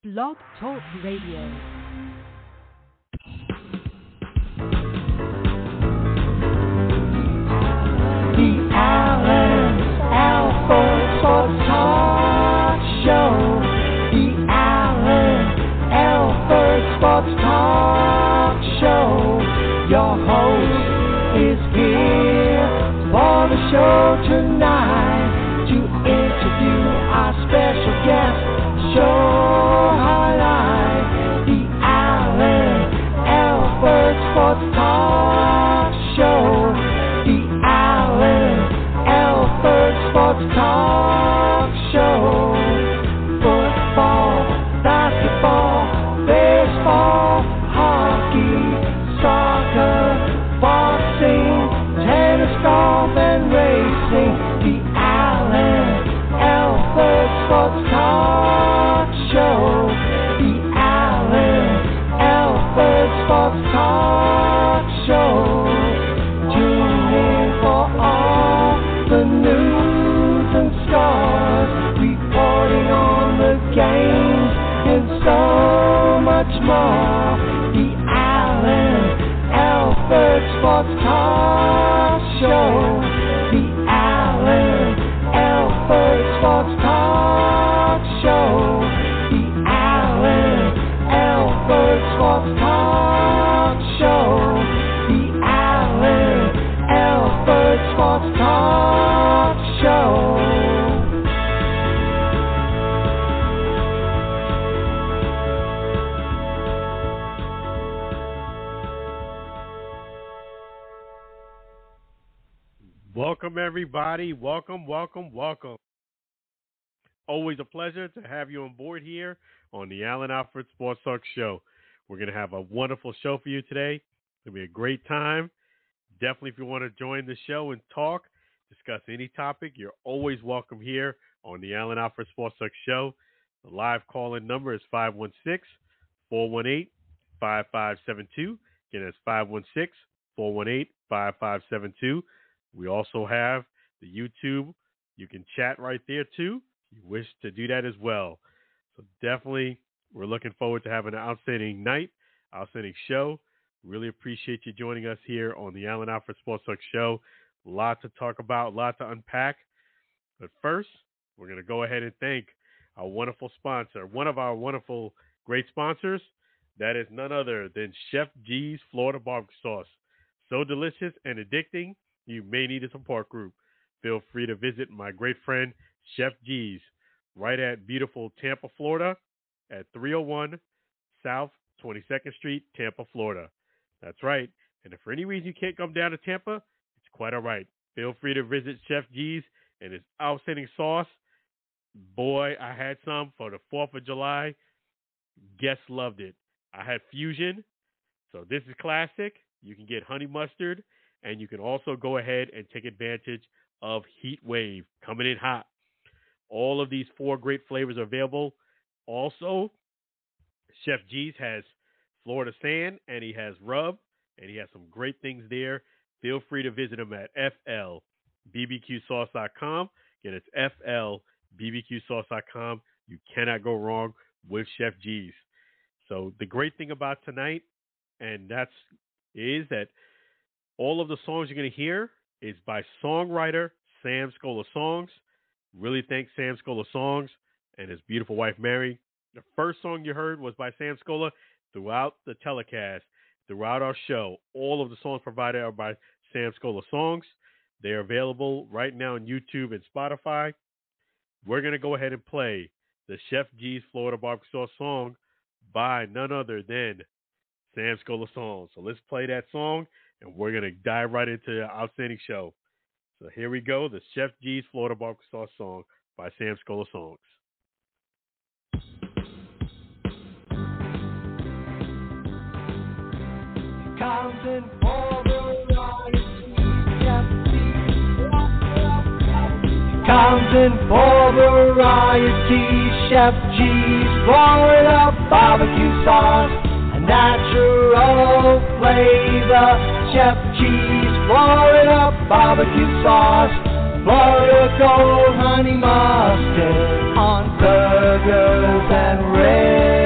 Blog Talk Radio. The Alan Alford Sports Talk Show. The Alan Alford Sports Talk Show. Your host is here for the show tonight to interview our special guest. Show highlight. The Alan Alford Sports Talk Show. The Alan Alford Sports Talk Show. Football, basketball, baseball, hockey, soccer, boxing, tennis, golf, and racing. The Alan Alford Sports Talk Show. The Alan Alford Sports Talk Show. Tune in for all the news and scores, reporting on the games and so much more. The Alan Alford Sports Talk Show. The Alan Alford Sports Talk Show. The Alan Alford Sports Talk Show. The Alan Alford Sports Talk Show. Welcome, everybody. Welcome. Always a pleasure to have you on board here on the Alan Alford Sports Talk Show. We're going to have a wonderful show for you today. It's going to be a great time. Definitely, if you want to join the show and talk, discuss any topic, you're always welcome here on the Alan Alford Sports Talk Show. The live call-in number is 516-418-5572. Again, that's 516-418-5572. We also have the YouTube. You can chat right there, too, if you wish to do that as well. So definitely, we're looking forward to having an outstanding night, outstanding show. Really appreciate you joining us here on the Alan Alford Sports Talk Show. A lot to talk about, a lot to unpack. But first, we're going to go ahead and thank our wonderful sponsor, one of our wonderful, great sponsors. That is none other than Chef G's Florida Barbecue Sauce. So delicious and addicting, you may need a support group. Feel free to visit my great friend, Chef G's, right at beautiful Tampa, Florida, at 301 South 22nd Street, Tampa, Florida. That's right. And if for any reason you can't come down to Tampa, it's quite all right. Feel free to visit Chef G's and his outstanding sauce. Boy, I had some for the 4th of July. Guests loved it. I had fusion. So this is classic. You can get honey mustard, and you can also go ahead and take advantage of Heat Wave coming in hot. All of these 4 great flavors are available. Also, Chef G's has Florida Sand, and he has Rub, and he has some great things there. Feel free to visit him at flbbqsauce.com. Again, it's flbbqsauce.com. You cannot go wrong with Chef G's. So the great thing about tonight, and is that all of the songs you're going to hear is by songwriter Sam Scola Songs. Really thank Sam Scola Songs and his beautiful wife, Mary. The first song you heard was by Sam Scola. Throughout the telecast, throughout our show, all of the songs provided are by Sam Scola Songs. They are available right now on YouTube and Spotify. We're going to go ahead and play the Chef G's Florida Barbecue Sauce song by none other than Sam Scola Songs. So let's play that song, and we're going to dive right into the outstanding show. So here we go, the Chef G's Florida Barbecue Sauce song by Sam Scola Songs. Counting for variety, Chef G's. Counting for variety, Chef G's Florida Barbecue Sauce. A natural flavor, Chef G's Florida Barbecue Sauce. Florida Gold Honey Mustard on burgers and ribs.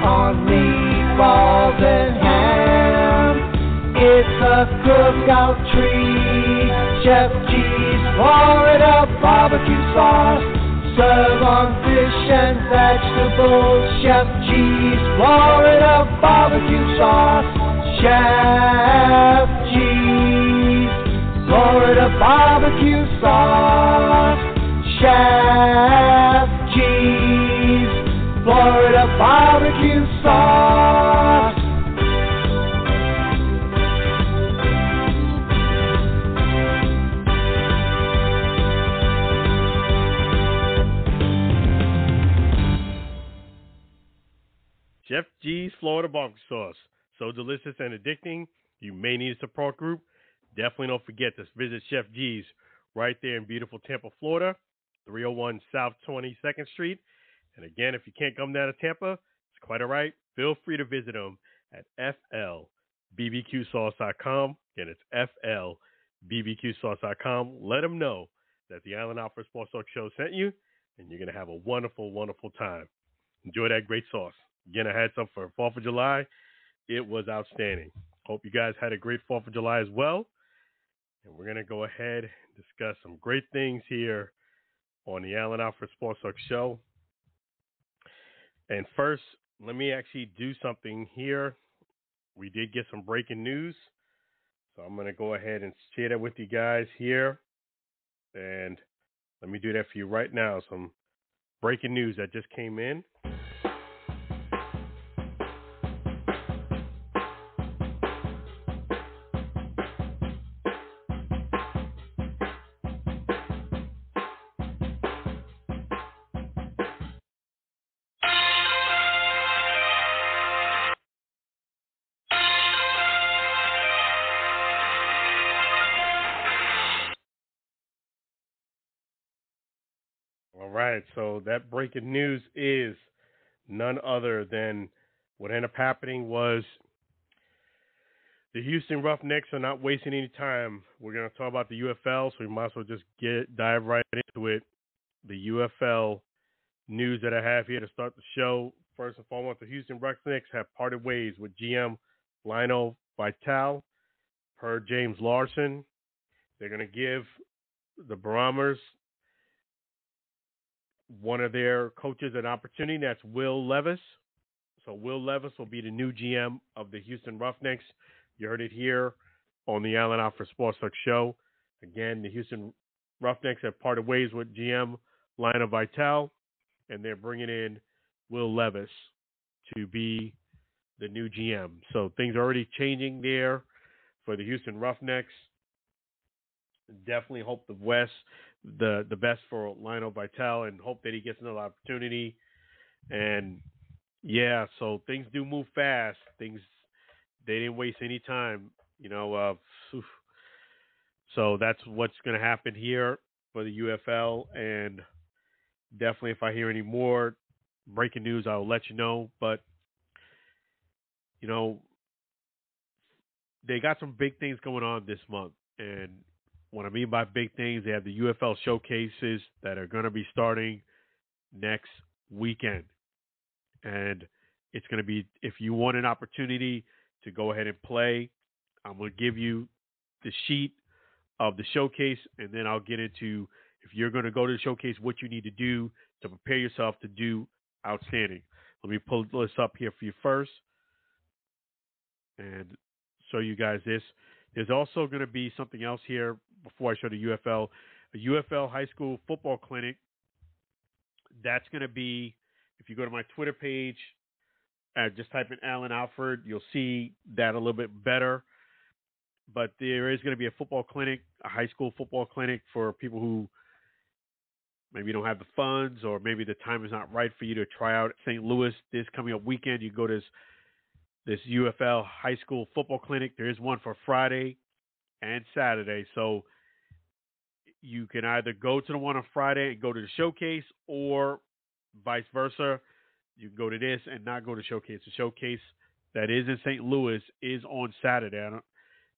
on meatballs and ham. It's a cookout treat. Chef G's Florida barbecue sauce. Serve on fish and vegetables. Chef G's Florida barbecue sauce. Chef G's Florida barbecue sauce. Chef G's Florida barbecue sauce. Chef G's Florida barbecue sauce. So delicious and addicting, you may need a support group. Definitely don't forget to visit Chef G's right there in beautiful Tampa, Florida, 301 South 22nd Street. And again, if you can't come down to Tampa, it's quite all right. Feel free to visit them at flbbqsauce.com. Again, it's flbbqsauce.com. Let them know that the Island Alfred Sports Talk Show sent you, and you're going to have a wonderful, wonderful time. Enjoy that great sauce. Again, I had some for 4th of July. It was outstanding. Hope you guys had a great 4th of July as well. And we're going to go ahead and discuss some great things here on the Allen Alfred Sports Talk Show. And first, let me actually do something here. We did get some breaking news. So I'm going to go ahead and share that with you guys here. And let me do that for you right now. Some breaking news that just came in. All right, so that breaking news is none other than what ended up happening was the Houston Roughnecks are not wasting any time. We're going to talk about the UFL, so we might as well just dive right into it. The UFL news that I have here to start the show. First and foremost, the Houston Roughnecks have parted ways with GM Lionel Vital per James Larson. They're going to give the Brahmers one of their coaches an opportunity. That's Will Levis. So Will Levis will be the new GM of the Houston Roughnecks. You heard it here on the Allen Alfred Sports Talk Show. Again, the Houston Roughnecks have parted ways with GM Lionel Vital, and they're bringing in Will Levis to be the new GM. So things are already changing there for the Houston Roughnecks. Definitely hope the best for Lionel Vital, and hope that he gets another opportunity. And yeah, so things do move fast. They didn't waste any time, so that's what's going to happen here for the UFL. And definitely, if I hear any more breaking news, I'll let you know. But they got some big things going on this month, and what I mean by big things, they have the UFL Showcases that are going to be starting next weekend. And it's going to be, if you want an opportunity to go ahead and play, I'm going to give you the sheet of the showcase, and then I'll get into, if you're going to go to the showcase, what you need to do to prepare yourself to do outstanding. Let me pull this up here for you first and show you guys this. There's also going to be something else here before I show the UFL, a UFL high school football clinic. That's going to be, if you go to my Twitter page, just type in Allen Alfred, you'll see that a little bit better. But there is going to be a football clinic, a high school football clinic for people who maybe don't have the funds, or maybe the time is not right for you to try out St. Louis this coming up weekend. You go to this UFL high school football clinic. There is one for Friday and Saturday. So you can either go to the one on Friday and go to the showcase, or vice versa. You can go to this and not go to showcase. The showcase that is in St. Louis is on Saturday.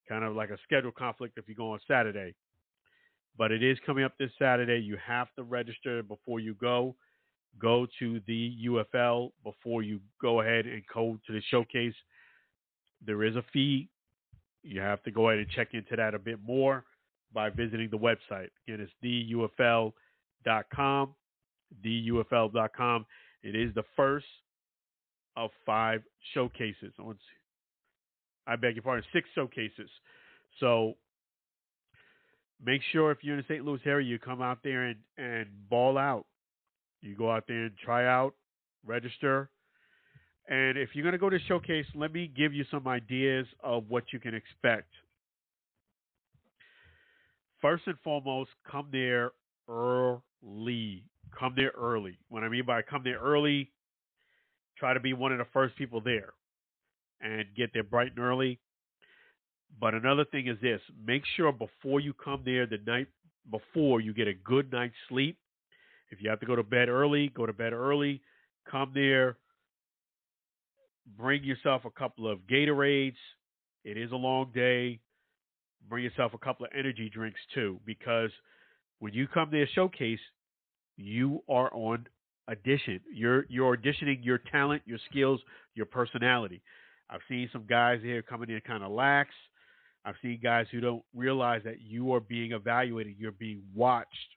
Kind of like a schedule conflict if you go on Saturday. But it is coming up this Saturday. You have to register before you go. go to the UFL before you go ahead and go to the showcase. There is a fee. You have to go ahead and check into that a bit more by visiting the website. Again, it's theufl.com. Theufl.com. It is the first of 5 showcases. I beg your pardon, 6 showcases. So make sure if you're in the St. Louis area, you come out there and ball out. You go out there and try out, register. And if you're going to go to the showcase, let me give you some ideas of what you can expect. First and foremost, come there early. Come there early. What I mean by come there early, try to be one of the first people there and get there bright and early. But another thing is this. Make sure before you come there, the night before, you get a good night's sleep. If you have to go to bed early, go to bed early. Come there. Bring yourself a couple of Gatorades. It is a long day. Bring yourself a couple of energy drinks too, because when you come to a showcase, you are on audition. You're auditioning your talent, your skills, your personality. I've seen some guys here coming in kind of lax. I've seen guys who don't realize that you are being evaluated. You're being watched.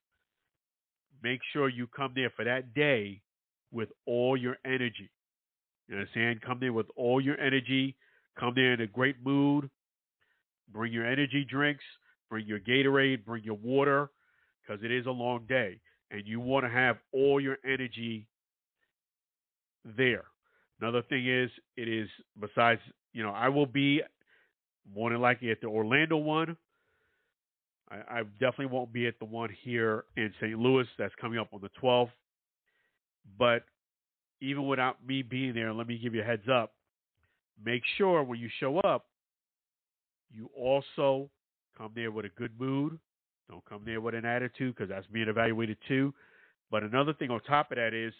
Make sure you come there for that day with all your energy. You understand? Come there with all your energy. Come there in a great mood. Bring your energy drinks. Bring your Gatorade. Bring your water, because it is a long day. And you want to have all your energy there. Another thing is, it is, besides, I will be more than likely at the Orlando one. I definitely won't be at the one here in St. Louis that's coming up on the 12th. But even without me being there, let me give you a heads up. Make sure when you show up, you also come there with a good mood. Don't come there with an attitude, because that's being evaluated too. But another thing on top of that is,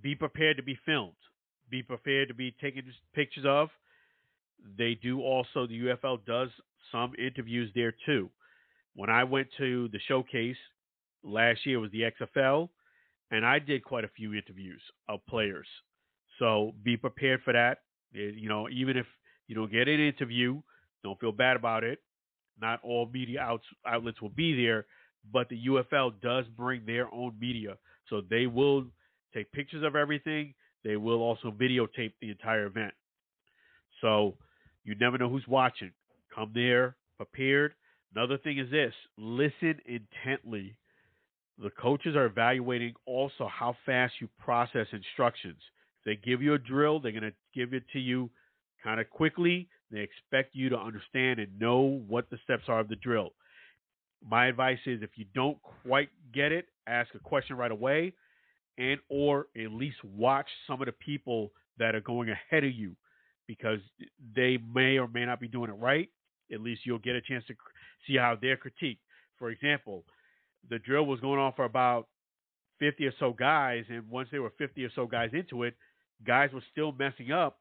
be prepared to be filmed. Be prepared to be taken pictures of. They do also, the UFL does some interviews there too. When I went to the showcase last year, it was the XFL, and I did quite a few interviews of players. So be prepared for that. Even if you don't get an interview, don't feel bad about it. Not all media outlets will be there, but the UFL does bring their own media. So they will take pictures of everything. They will also videotape the entire event. So you never know who's watching. Come there prepared. Another thing is this. Listen intently. The coaches are evaluating also how fast you process instructions. If they give you a drill, they're going to give it to you kind of quickly. They expect you to understand and know what the steps are of the drill. My advice is, if you don't quite get it, ask a question right away, and or at least watch some of the people that are going ahead of you, because they may or may not be doing it right. At least you'll get a chance to see how they're critiqued. For example, the drill was going on for about 50 or so guys, and once there were 50 or so guys into it, guys were still messing up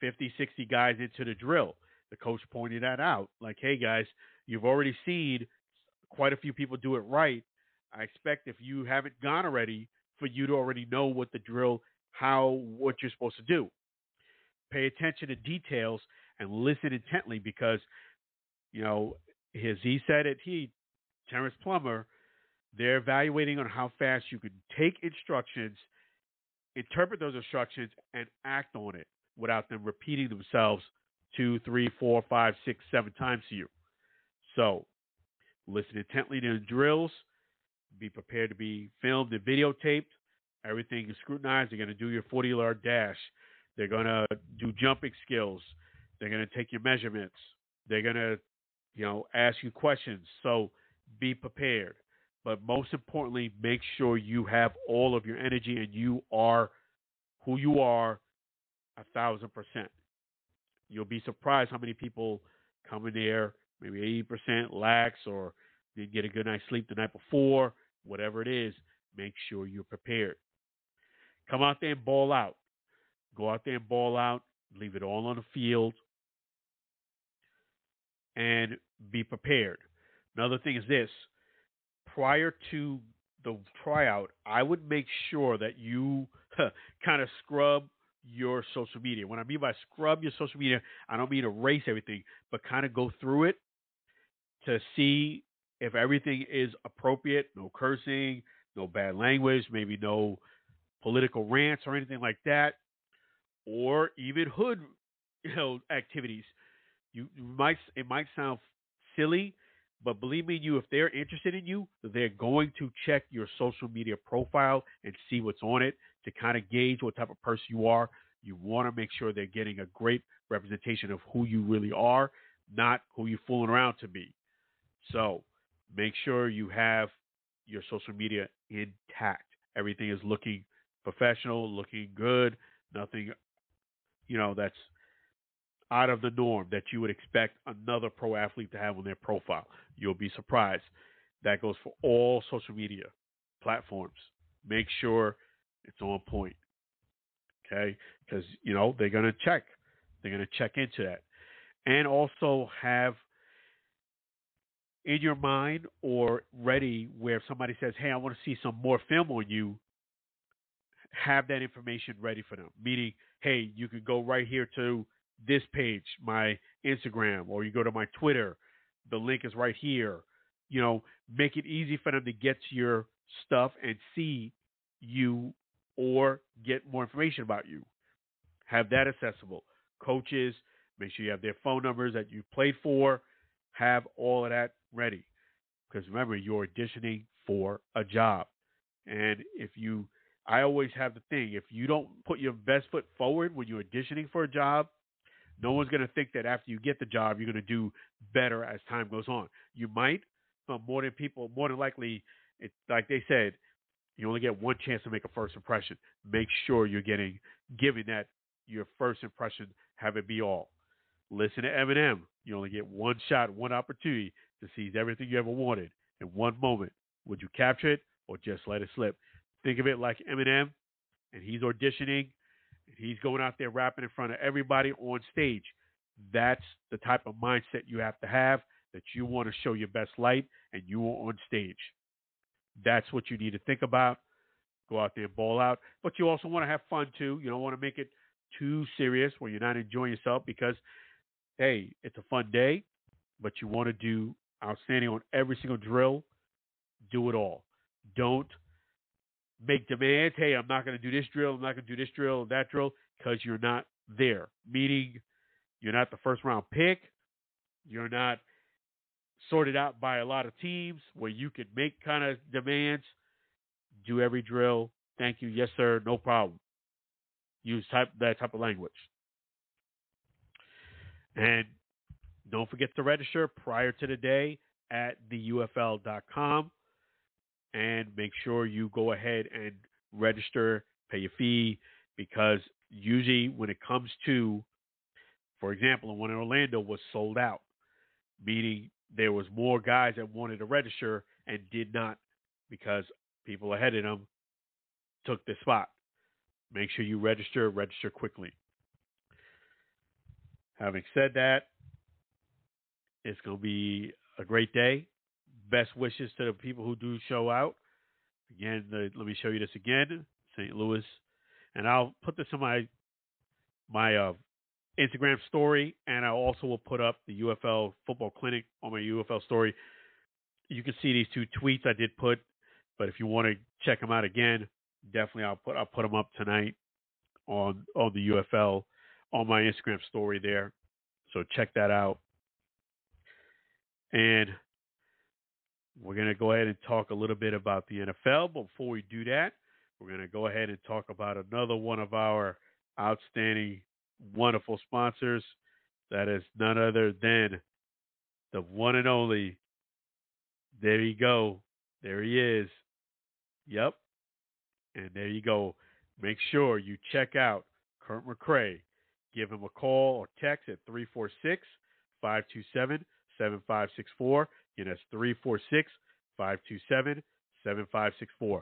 50, 60 guys into the drill. The coach pointed that out. Like, hey, guys, you've already seen quite a few people do it right. I expect, if you haven't gone already, for you to already know what the drill, what you're supposed to do. Pay attention to details and listen intently, because, as he said it, Terrence Plummer, they're evaluating on how fast you can take instructions, interpret those instructions, and act on it without them repeating themselves 2, 3, 4, 5, 6, 7 times to you. So listen intently to the drills. Be prepared to be filmed and videotaped. Everything is scrutinized. They're going to do your 40-yard dash. They're going to do jumping skills. They're going to take your measurements. They're going to, ask you questions. So be prepared. But most importantly, make sure you have all of your energy and you are who you are 1,000%. You'll be surprised how many people come in there, maybe 80% lax, or didn't get a good night's sleep the night before. Whatever it is, make sure you're prepared. Come out there and ball out. Go out there and ball out. Leave it all on the field. And be prepared. Another thing is this. Prior to the tryout, I would make sure that you kind of scrub your social media. When I mean by scrub your social media, I don't mean erase everything, but kind of go through it to see if everything is appropriate, no cursing, no bad language, maybe no political rants or anything like that, or even hood, activities. It might sound silly, but believe me, if they're interested in you, they're going to check your social media profile and see what's on it to kind of gauge what type of person you are. You want to make sure they're getting a great representation of who you really are, not who you're fooling around to be. So make sure you have your social media intact. Everything is looking professional, looking good, nothing, that's out of the norm that you would expect another pro athlete to have on their profile. You'll be surprised. That goes for all social media platforms. Make sure it's on point. Okay? Because, they're going to check. They're going to check into that. And also have in your mind or ready where if somebody says, hey, I want to see some more film on you, have that information ready for them. Meaning, hey, you can go right here to this page, my Instagram, or you go to my Twitter. The link is right here. Make it easy for them to get to your stuff and see you or get more information about you. Have that accessible. Coaches, make sure you have their phone numbers that you played for. Have all of that ready. Because remember, you're auditioning for a job. And I always have the thing, if you don't put your best foot forward when you're auditioning for a job, no one's going to think that after you get the job, you're going to do better as time goes on. You might, but more than likely, it's like they said, you only get one chance to make a first impression. Make sure you're giving that your first impression, have it be all. Listen to Eminem. You only get one shot, one opportunity to seize everything you ever wanted in one moment. Would you capture it or just let it slip? Think of it like Eminem, and he's auditioning, and he's going out there rapping in front of everybody on stage. That's the type of mindset you have to have, that you want to show your best light, and you are on stage. That's what you need to think about. Go out there and ball out. But you also want to have fun, too. You don't want to make it too serious where you're not enjoying yourself because, hey, it's a fun day, but you want to do outstanding on every single drill. Do it all. Don't make demands. Hey, I'm not going to do this drill. I'm not going to do this drill or that drill because you're not there. Meaning you're not the first round pick. You're not sorted out by a lot of teams where you can make kind of demands. Do every drill. Thank you. Yes, sir. No problem. Use that type of language. And don't forget to register prior to the day at theufl.com. And make sure you go ahead and register, pay your fee, because usually when it comes to, for example, the one in Orlando was sold out, meaning there was more guys that wanted to register and did not because people ahead of them took the spot. Make sure you register quickly. Having said that, it's going to be a great day. Best wishes to the people who do show out. Again, let me show you this again. St. Louis. And I'll put this on my Instagram story, and I also will put up the UFL football clinic on my UFL story. You can see these two tweets I did put, but if you want to check them out again, definitely I'll put them up tonight on the UFL on my Instagram story there. So check that out. And we're going to go ahead and talk a little bit about the NFL. But before we do that, we're going to go ahead and talk about another one of our outstanding, wonderful sponsors. That is none other than the one and only. There you go. There he is. Yep. And there you go. Make sure you check out Kurt McCrae. Give him a call or text at 346-527-7564. Again, that's 346-527-7564.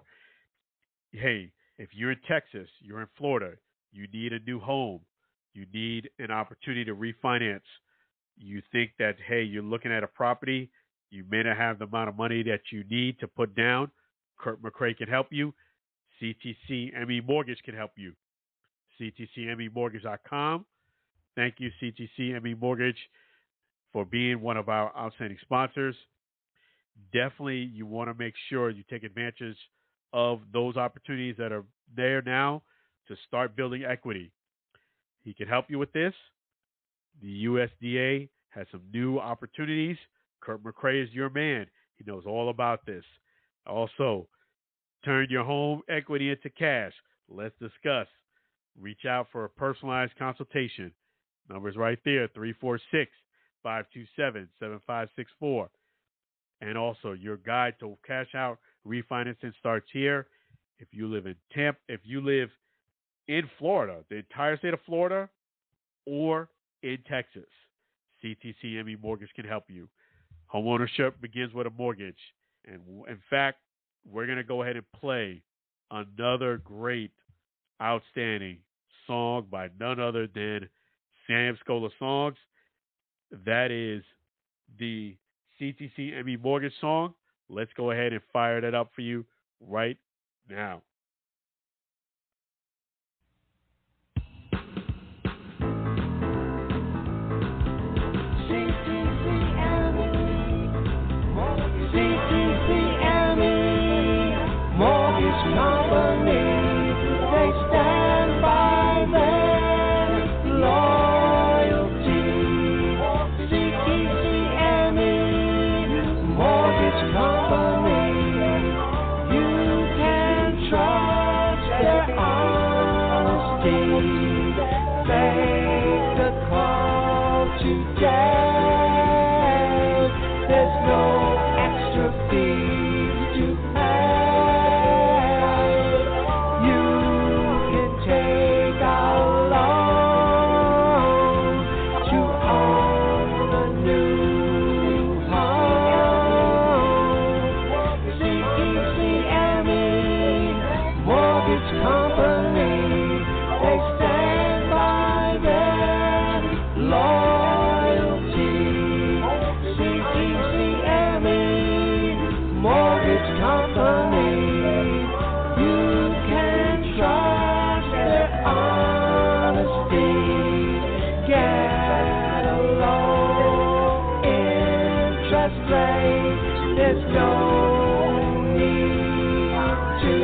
Hey, if you're in Texas, you're in Florida, you need a new home, you need an opportunity to refinance, you think that, hey, you're looking at a property, you may not have the amount of money that you need to put down, Kurt McCrae can help you. CTCME Mortgage can help you. CTCMEMortgage.com. Thank you, CTCME Mortgage, for being one of our outstanding sponsors. Definitely, you want to make sure you take advantage of those opportunities that are there now to start building equity. He can help you with this. The USDA has some new opportunities. Kurt McCrae is your man. He knows all about this. Also, turn your home equity into cash. Let's discuss. Reach out for a personalized consultation. Number's right there, 346-527-7564. And also, your guide to cash out refinancing starts here. If you live in Tampa, if you live in Florida, the entire state of Florida, or in Texas, CTCME Mortgage can help you. Homeownership begins with a mortgage. And in fact, we're going to go ahead and play another great, outstanding song by none other than Sam Scola Songs. That is the CTCME Mortgage song. Let's go ahead and fire that up for you right now. Mortgage company, they stand by their loyalty. CTCME, mortgage company, you can trust their honesty. Make the call today. There's no extra fees to pay. There's no need to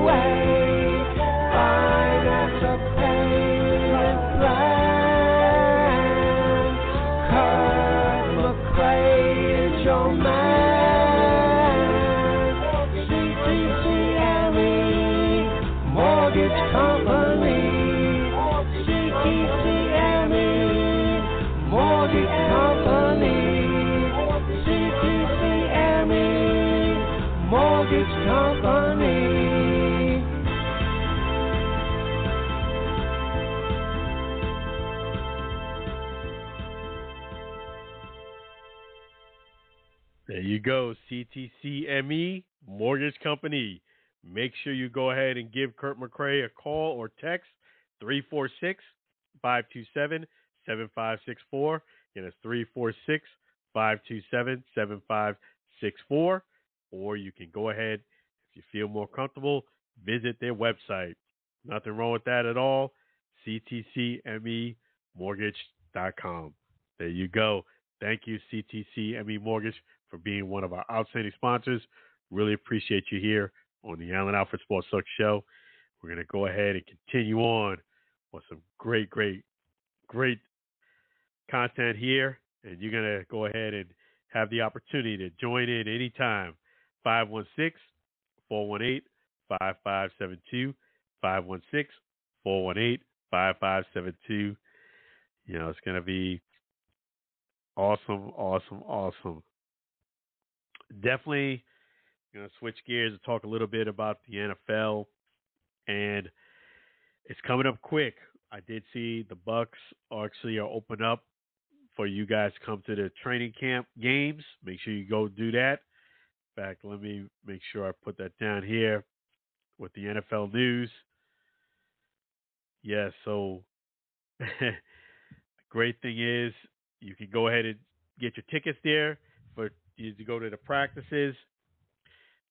wait. Finance a payment plan. Kurt McCrae is your man. CTCME Mortgage Company. CTCME Mortgage Company. Mortgage company. There you go, CTCME Mortgage Company. Make sure you go ahead and give Kurt McCrae a call or text 346-527-7564. Again, it's 346-527-7564. Or you can go ahead, if you feel more comfortable, visit their website. Nothing wrong with that at all. CTCMEMortgage.com. There you go. Thank you, CTCME Mortgage, for being one of our outstanding sponsors. Really appreciate you here on the Allen Alfred Sports Talk Show. We're going to go ahead and continue on with some great content here. And you're going to go ahead and have the opportunity to join in anytime. 516-418-5572, 516-418-5572. You know, it's going to be awesome. Definitely going to switch gears and talk a little bit about the NFL, and it's coming up quick. I did see the Bucks actually are open up for you guys to come to the training camp games. Make sure you go do that. In fact, let me make sure I put that down here with the NFL news. Yeah, so the great thing is you can go ahead and get your tickets there for you to go to the practices.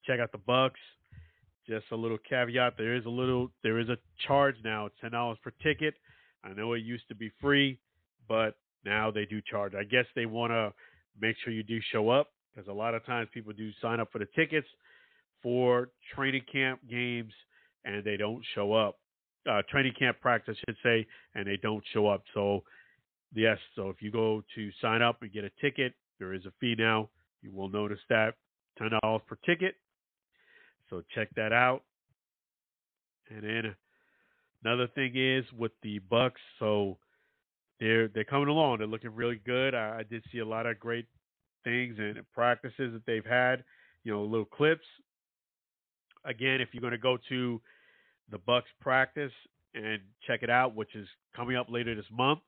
check out the Bucks. Just a little caveat: there is a charge now. It's $10 per ticket. I know it used to be free, but now they do charge. I guess they want to make sure you do show up, because a lot of times people do sign up for the tickets for training camp games and they don't show up. Training camp practice, I should say, and they don't show up. So, yes, so if you go to sign up and get a ticket, there is a fee now. You will notice that $10 per ticket. So check that out. And then another thing is with the Bucks, so they're coming along. They're looking really good. I did see a lot of great things and practices that they've had, little clips. Again, if you're going to go to the Bucks practice and check it out, which is coming up later this month,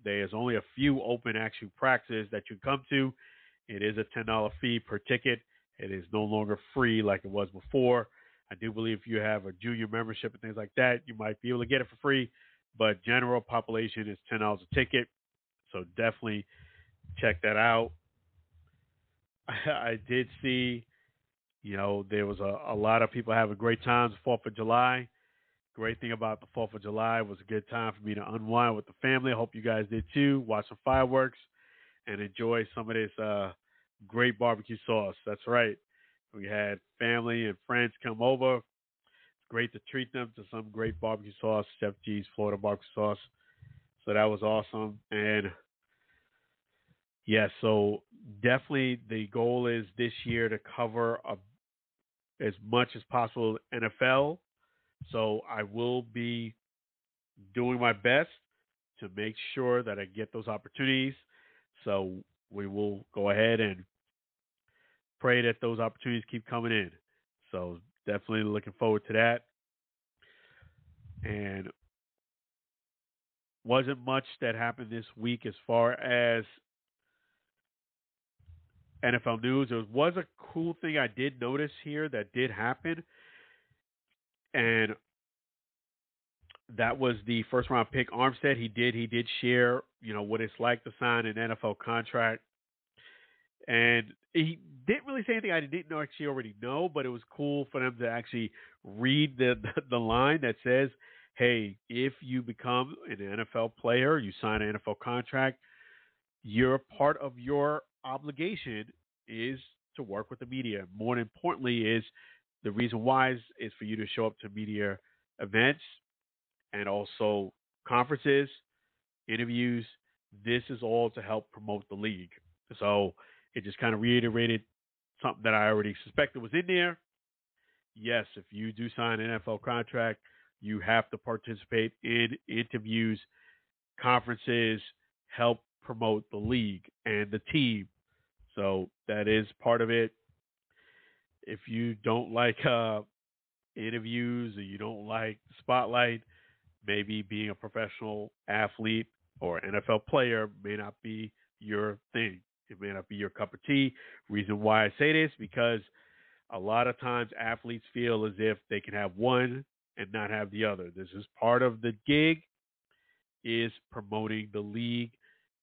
there's only a few open actual practices that you come to. It is a $10 fee per ticket. It is no longer free like it was before. I do believe if you have a junior membership and things like that, you might be able to get it for free, but general population is $10 a ticket. So definitely check that out. I did see, there was a lot of people having great times 4th of July. Great thing about the 4th of July was a good time for me to unwind with the family. I hope you guys did too. Watch some fireworks and enjoy some of this great barbecue sauce. That's right. We had family and friends come over. It's great to treat them to some great barbecue sauce, Chef G's Florida barbecue sauce. So that was awesome. And yeah, so definitely the goal is this year to cover as much as possible NFL. So I will be doing my best to make sure that I get those opportunities. So we will go ahead and pray that those opportunities keep coming in. So definitely looking forward to that. And wasn't much that happened this week as far as NFL news. There was a cool thing I did notice here that did happen, and that was the first round pick Armstead. He did share, what it's like to sign an NFL contract, and he didn't really say anything I didn't know actually already know, but it was cool for them to actually read the line that says, "Hey, if you become an NFL player, you sign an NFL contract, part of your obligation is to work with the media. More importantly, is the reason why is for you to show up to media events and also conferences, interviews. This is all to help promote the league." So it just kind of reiterated something that I already suspected was in there. Yes, if you do sign an NFL contract, you have to participate in interviews, conferences, help promote the league and the team. So that is part of it. If you don't like interviews or you don't like the spotlight, maybe being a professional athlete or NFL player may not be your thing. It may not be your cup of tea. Reason why I say this, because a lot of times athletes feel as if they can have one and not have the other. This is part of the gig, is promoting the league,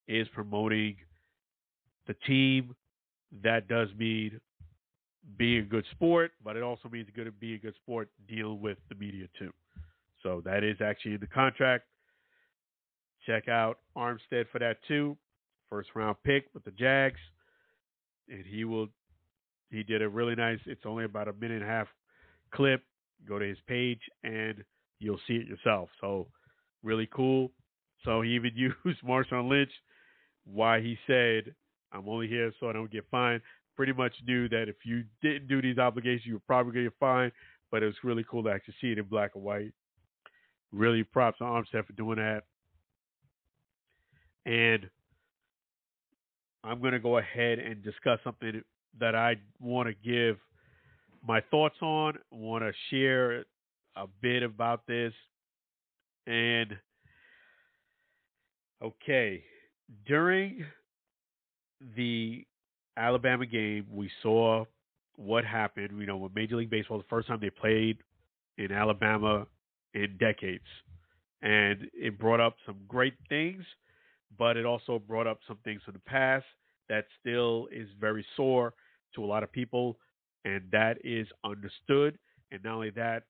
is promoting the team. That does mean being a good sport, but it also means being a good sport dealing with the media too. So that is actually in the contract. Check out Armstead for that too. First round pick with the Jags. And he did a really nice, it's only about a minute and a half clip. Go to his page and you'll see it yourself. So really cool. So he even used Marshawn Lynch, why he said, "I'm only here so I don't get fined." Pretty much knew that if you didn't do these obligations, you were probably going to get fined. But it was really cool to actually see it in black and white. Really props to Armstead for doing that. And I'm going to go ahead and discuss something that I want to give my thoughts on. I want to share a bit about this. And, okay, during the Alabama game, we saw what happened, with Major League Baseball, the first time they played in Alabama in decades. And it brought up some great things, but it also brought up some things from the past that still is very sore to a lot of people. and that is understood. And not only that,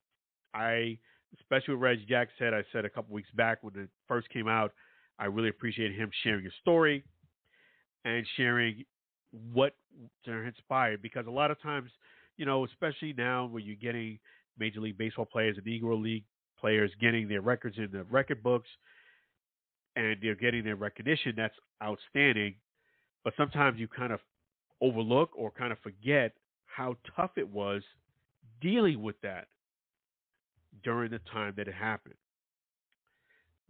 especially what Reggie Jack said, I said a couple weeks back when it first came out, I really appreciated him sharing his story and sharing what inspired, because a lot of times, especially now when you're getting Major League Baseball players and Negro League players getting their records in the record books and they're getting their recognition, that's outstanding. But sometimes you kind of overlook or kind of forget how tough it was dealing with that during the time that it happened.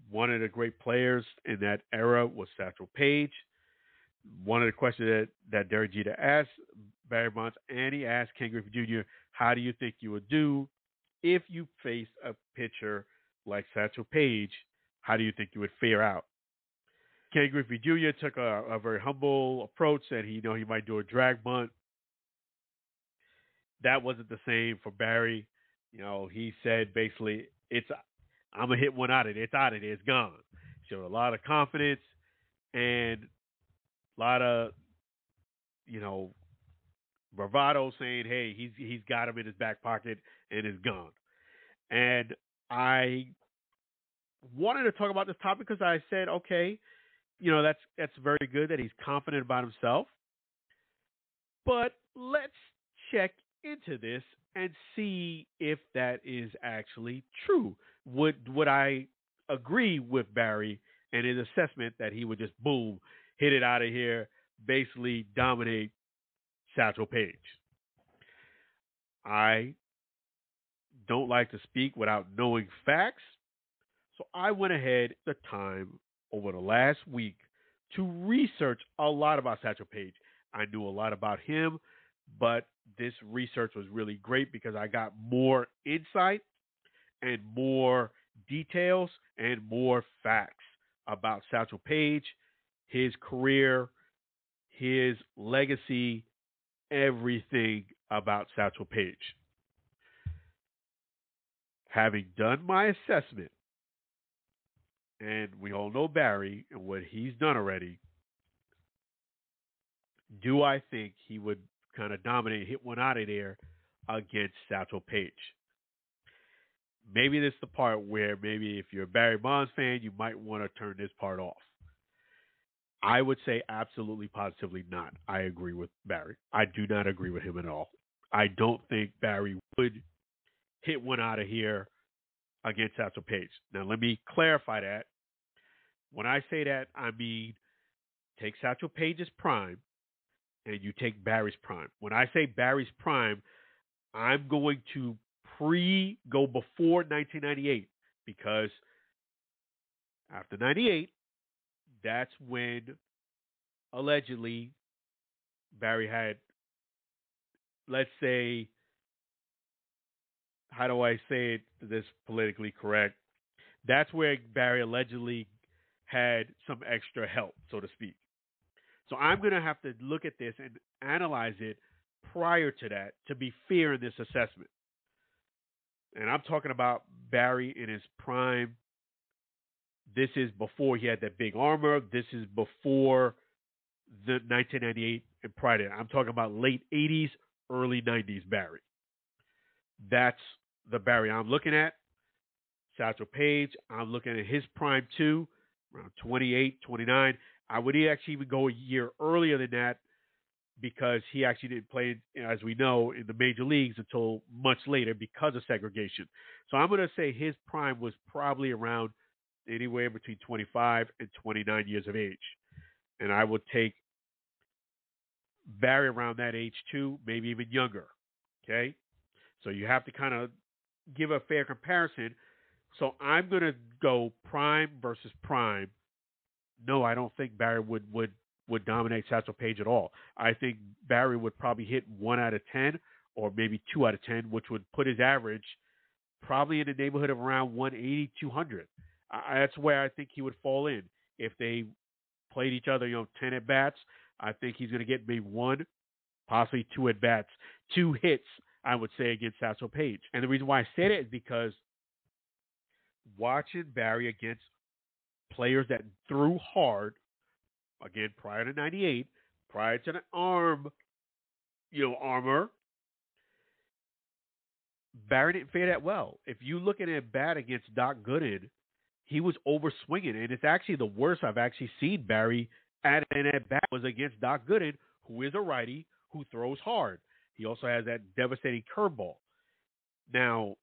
One of the great players in that era was Satchel Paige. One of the questions that Derek Jeter asked Barry Bonds, and he asked Ken Griffey Jr., how do you think you would do if you faced a pitcher like Satchel Paige? How do you think you would fare out? Ken Griffey Jr. took a very humble approach, said he might do a drag bunt. That wasn't the same for Barry. He said basically, I'm going to hit one out of there. It's out of there. It's gone. Showed a lot of confidence and a lot of, bravado, saying, hey, he's got him in his back pocket and it's gone. And I wanted to talk about this topic because I said, okay, that's very good that he's confident about himself. But let's check into this and see if that is actually true. Would I agree with Barry and his assessment that he would just boom, hit it out of here, basically dominate Satchel Paige? I don't like to speak without knowing facts, so I went ahead the time over the last week to research a lot about Satchel Paige. I knew a lot about him, but this research was really great because I got more insight and more details and more facts about Satchel Paige, his career, his legacy, everything about Satchel Paige. Having done my assessment, and we all know Barry and what he's done already, do I think he would kind of dominate, hit one out of there against Satchel Paige? Maybe this is the part where maybe if you're a Barry Bonds fan, you might want to turn this part off. I would say absolutely, positively not. I agree with Barry. I do not agree with him at all. I don't think Barry would hit one out of here against Satchel Paige. Now, let me clarify that. When I say that, I mean take Satchel Paige's prime and you take Barry's prime. When I say Barry's prime, I'm going to go before 1998, because after 98, that's when allegedly Barry had, let's say, how do I say it this politically correct? That's where Barry allegedly had some extra help, so to speak. So I'm going to have to look at this and analyze it prior to that to be fair in this assessment. And I'm talking about Barry in his prime. This is before he had that big armor. This is before the 1998 and prior to that. I'm talking about late 80s, early 90s Barry. That's the Barry I'm looking at. Satchel Paige, I'm looking at his prime too, around 28, 29. I would actually even go a year earlier than that, because he actually didn't play, as we know, in the major leagues until much later because of segregation. So I'm going to say his prime was probably around anywhere between 25 and 29 years of age. And I would take Barry around that age too, maybe even younger. Okay? So you have to kind of give a fair comparison. So I'm going to go prime versus prime. No, I don't think Barry would dominate Satchel Paige at all. I think Barry would probably hit 1 out of 10 or maybe 2 out of 10, which would put his average probably in the neighborhood of around 180, 200. That's where I think he would fall in. If they played each other, 10 at-bats, I think he's going to get maybe 1, possibly 2 at-bats, 2 hits, I would say, against Satchel Paige. And the reason why I say that is because watching Barry against players that threw hard, again, prior to 98, prior to the armor, Barry didn't fare that well. If you look at it bat against Doc Gooden, he was over swinging, and it's actually the worst I've actually seen Barry at an at bat was against Doc Gooden, who is a righty who throws hard. He also has that devastating curveball. Now,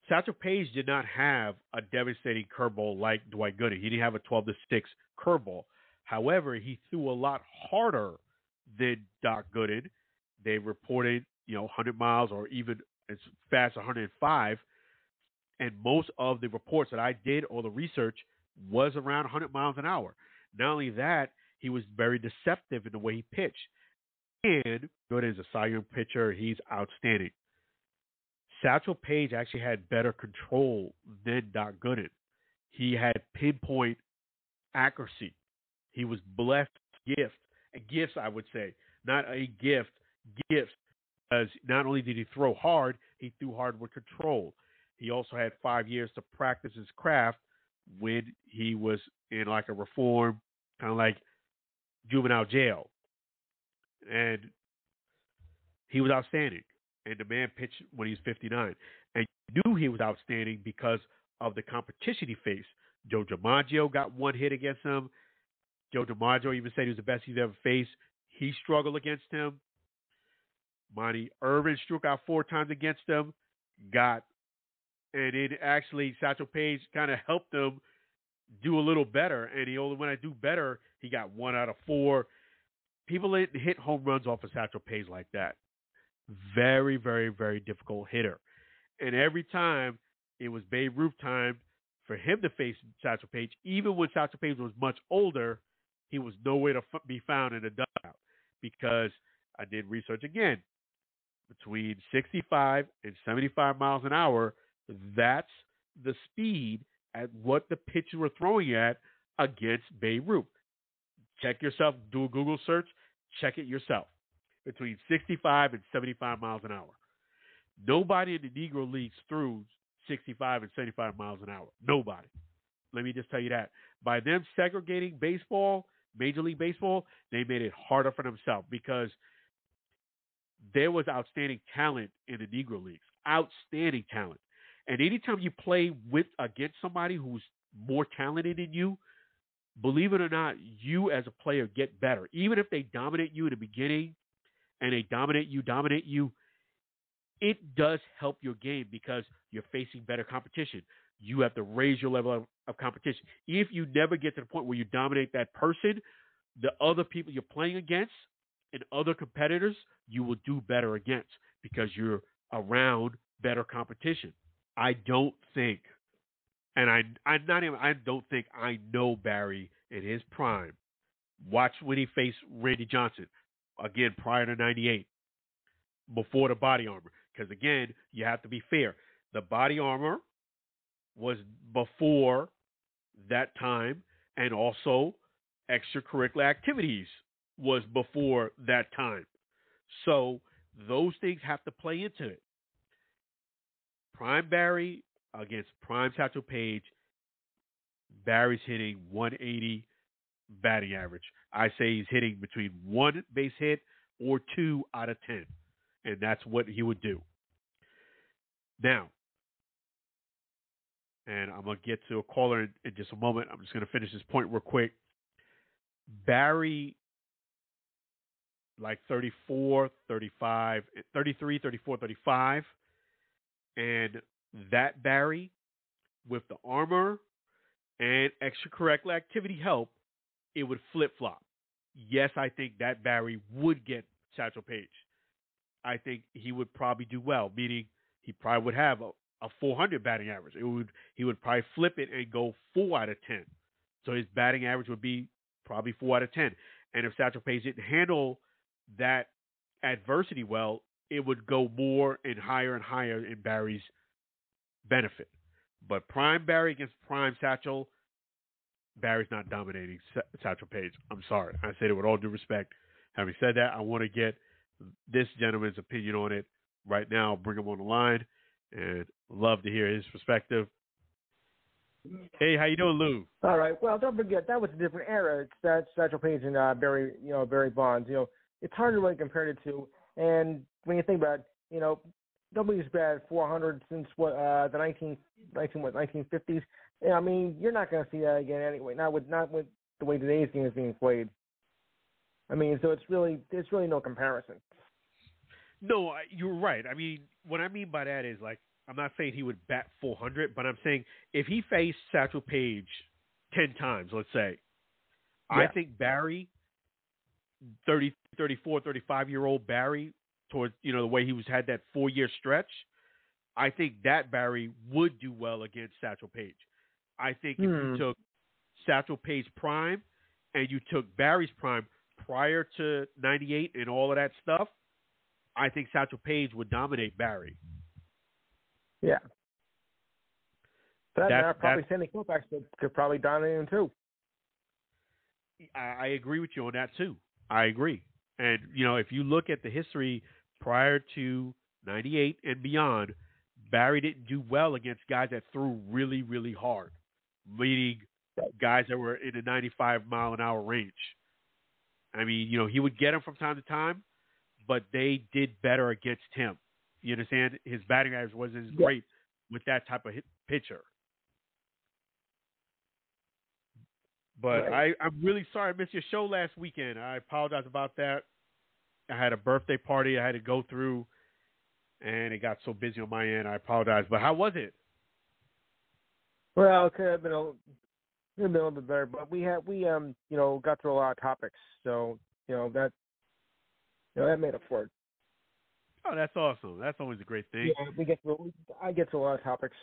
Satchel Paige did not have a devastating curveball like Dwight Gooden. He didn't have a 12-6 curveball. However, he threw a lot harder than Doc Gooden. They reported, 100 miles or even as fast as 105. And most of the reports that I did or the research was around 100 miles an hour. Not only that, he was very deceptive in the way he pitched. And Gooden is a Cy Young pitcher. He's outstanding. Satchel Paige actually had better control than Doc Gooden. He had pinpoint accuracy. He was blessed with gifts, I would say. Not a gift, gifts. Because not only did he throw hard, he threw hard with control. He also had 5 years to practice his craft when he was in like a reform, kind of like juvenile jail. And he was outstanding. And the man pitched when he was 59. And you knew he was outstanding because of the competition he faced. Joe DiMaggio got one hit against him. Joe DiMaggio even said he was the best he's ever faced. He struggled against him. Monty Irvin struck out 4 times against him. And it actually, Satchel Paige kind of helped him do a little better. And he only, when I do better, he got 1 out of 4. People didn't hit home runs off of Satchel Paige like that. Very, very, very difficult hitter. And every time it was Babe Ruth time for him to face Satchel Paige, even when Satchel Paige was much older, he was nowhere to be found in the dugout because I did research again. Between 65 and 75 miles an hour, that's the speed at what the pitchers were throwing at against Babe Ruth. Check yourself, do a Google search, check it yourself. Between 65 and 75 miles an hour. Nobody in the Negro Leagues threw 65 and 75 miles an hour. Nobody. Let me just tell you that. By them segregating baseball, Major League Baseball, they made it harder for themselves because there was outstanding talent in the Negro Leagues. Outstanding talent. And anytime you play against somebody who's more talented than you, believe it or not, you as a player get better. Even if they dominate you in the beginning and they dominate you, it does help your game because you're facing better competition. You have to raise your level of competition. If you never get to the point where you dominate that person, the other people you're playing against and other competitors, you will do better against because you're around better competition. I don't think, and I don't think I know Barry in his prime. Watch when he faced Randy Johnson, again, prior to 98, before the body armor. Because, again, you have to be fair. The body armor was before that time, and also extracurricular activities was before that time. So those things have to play into it. Prime Barry against prime Satchel Paige, Barry's hitting 180 batting average. I say he's hitting between 1 base hit or 2 out of 10. And that's what he would do. Now, and I'm going to get to a caller in just a moment. I'm just going to finish this point real quick. Barry, like 34, 35, 33, 34, 35. And that Barry, with the armor and extracurricular activity help, it would flip-flop. Yes, I think that Barry would get Satchel Paige. I think he would probably do well, meaning he probably would have a 400 batting average. He would probably flip it and go 4 out of 10. So his batting average would be probably 4 out of 10. And if Satchel Paige didn't handle that adversity well, it would go more and higher in Barry's benefit. But prime Barry against prime Satchel, Barry's not dominating Satchel Paige. I'm sorry. I say it with all due respect. Having said that, I want to get this gentleman's opinion on it right now. I'll bring him on the line and love to hear his perspective. Hey, how you doing, Lou? All right. Well, don't forget that was a different era. It's Satchel Paige and Barry Bonds. It's hard to really compare the two. And when you think about it, nobody's batted 400 since the 1950s. Yeah, I mean, you're not going to see that again anyway. Not with the way today's game is being played. I mean, so it's really no comparison. No, you're right. I mean, what I mean by that is, like, I'm not saying he would bat 400, but I'm saying if he faced Satchel Paige 10 times, let's say, I think Barry, 30, 34, 35-year-old Barry, towards, the way he had that 4-year stretch, I think that Barry would do well against Satchel Paige. I think if you took Satchel Paige prime and you took Barry's prime prior to 98 and all of that stuff, I think Satchel Paige would dominate Barry. Yeah. Probably Sandy Koufax could probably dominate him too. I agree with you on that too. I agree. And, if you look at the history prior to 98 and beyond, Barry didn't do well against guys that threw really, really hard, meaning guys that were in the 95-mile-an-hour range. I mean, he would get them from time to time, but they did better against him. You understand? His batting average wasn't as great with that type of pitcher. But I'm really sorry I missed your show last weekend. I apologize about that. I had a birthday party I had to go through, and it got so busy on my end. I apologize. But how was it? Well, it could have been a little bit better, but we got through a lot of topics, so that made up for it. Oh, that's awesome. That's always a great thing. Yeah, I get through a lot of topics,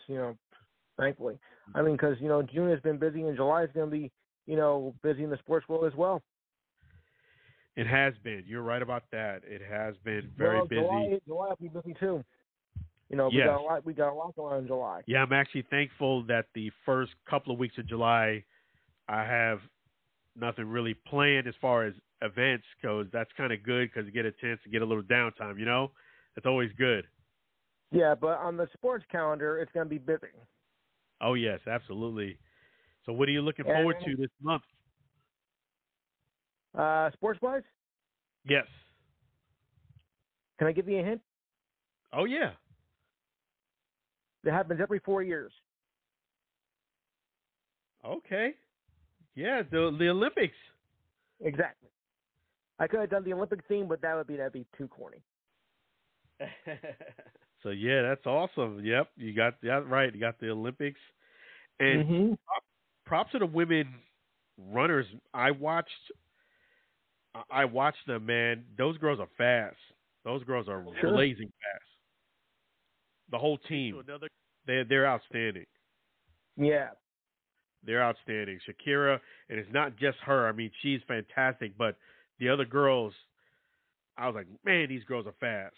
thankfully. I mean, because June has been busy, and July is going to be busy in the sports world as well. It has been. You're right about that. It has been very busy. July will be busy too. We got a lot going on in July. Yeah, I'm actually thankful that the first couple of weeks of July, I have nothing really planned as far as events goes. That's kind of good because you get a chance to get a little downtime. It's always good. Yeah, but on the sports calendar, it's going to be busy. Oh yes, absolutely. So, what are you looking forward to this month? Sports-wise? Yes. Can I give you a hint? Oh, yeah. It happens every 4 years. Okay. Yeah, the Olympics. Exactly. I could have done the Olympic theme, but that'd be too corny. So, yeah, that's awesome. Yep, you got that right. You got the Olympics. And props to the women runners. I watched them, man. Those girls are fast. Those girls are blazing fast. The whole team, they're outstanding. Yeah. They're outstanding. Shakira, and it's not just her. I mean, she's fantastic, but the other girls, I was like, man, these girls are fast.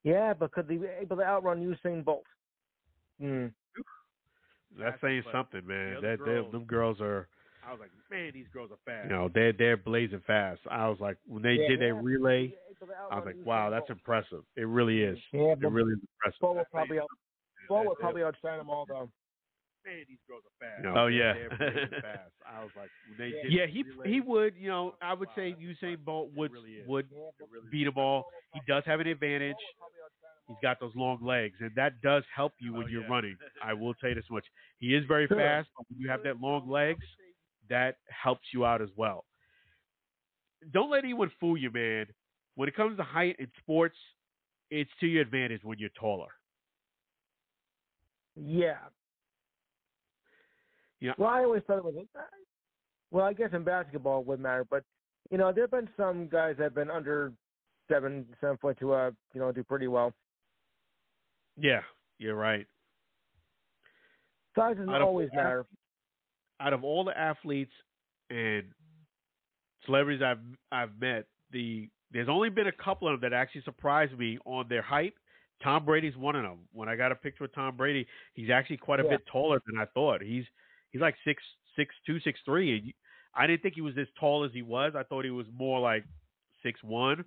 Yeah, but could they be able to outrun Usain Bolt? That's saying something, man. Them girls are. I was like, man, these girls are fast. They're blazing fast. I was like, when they did their relay, I was like, wow, that's impressive. It really is. Yeah, it really is impressive. Bo would probably outshine them all, though. Man, these girls are fast. Oh yeah, they're blazing fast. I was like, when they did. Yeah, he would. I would say Usain Bolt would beat them all. He does have an advantage. He's got those long legs, and that does help you when you're running. I will tell you this much. He is very fast, but when you have that long legs, that helps you out as well. Don't let anyone fool you, man. When it comes to height in sports, it's to your advantage when you're taller. Yeah. Well, I always thought it was. Well, I guess in basketball it wouldn't matter, but there have been some guys that have been under 7 foot to do pretty well. Yeah, you're right. Size doesn't always matter. Out of all the athletes and celebrities I've met, there's only been a couple of them that actually surprised me on their height. Tom Brady's one of them. When I got a picture of Tom Brady, he's actually quite a bit taller than I thought. He's like 6'2", 6'3". And I didn't think he was as tall as he was. I thought he was more like 6'1",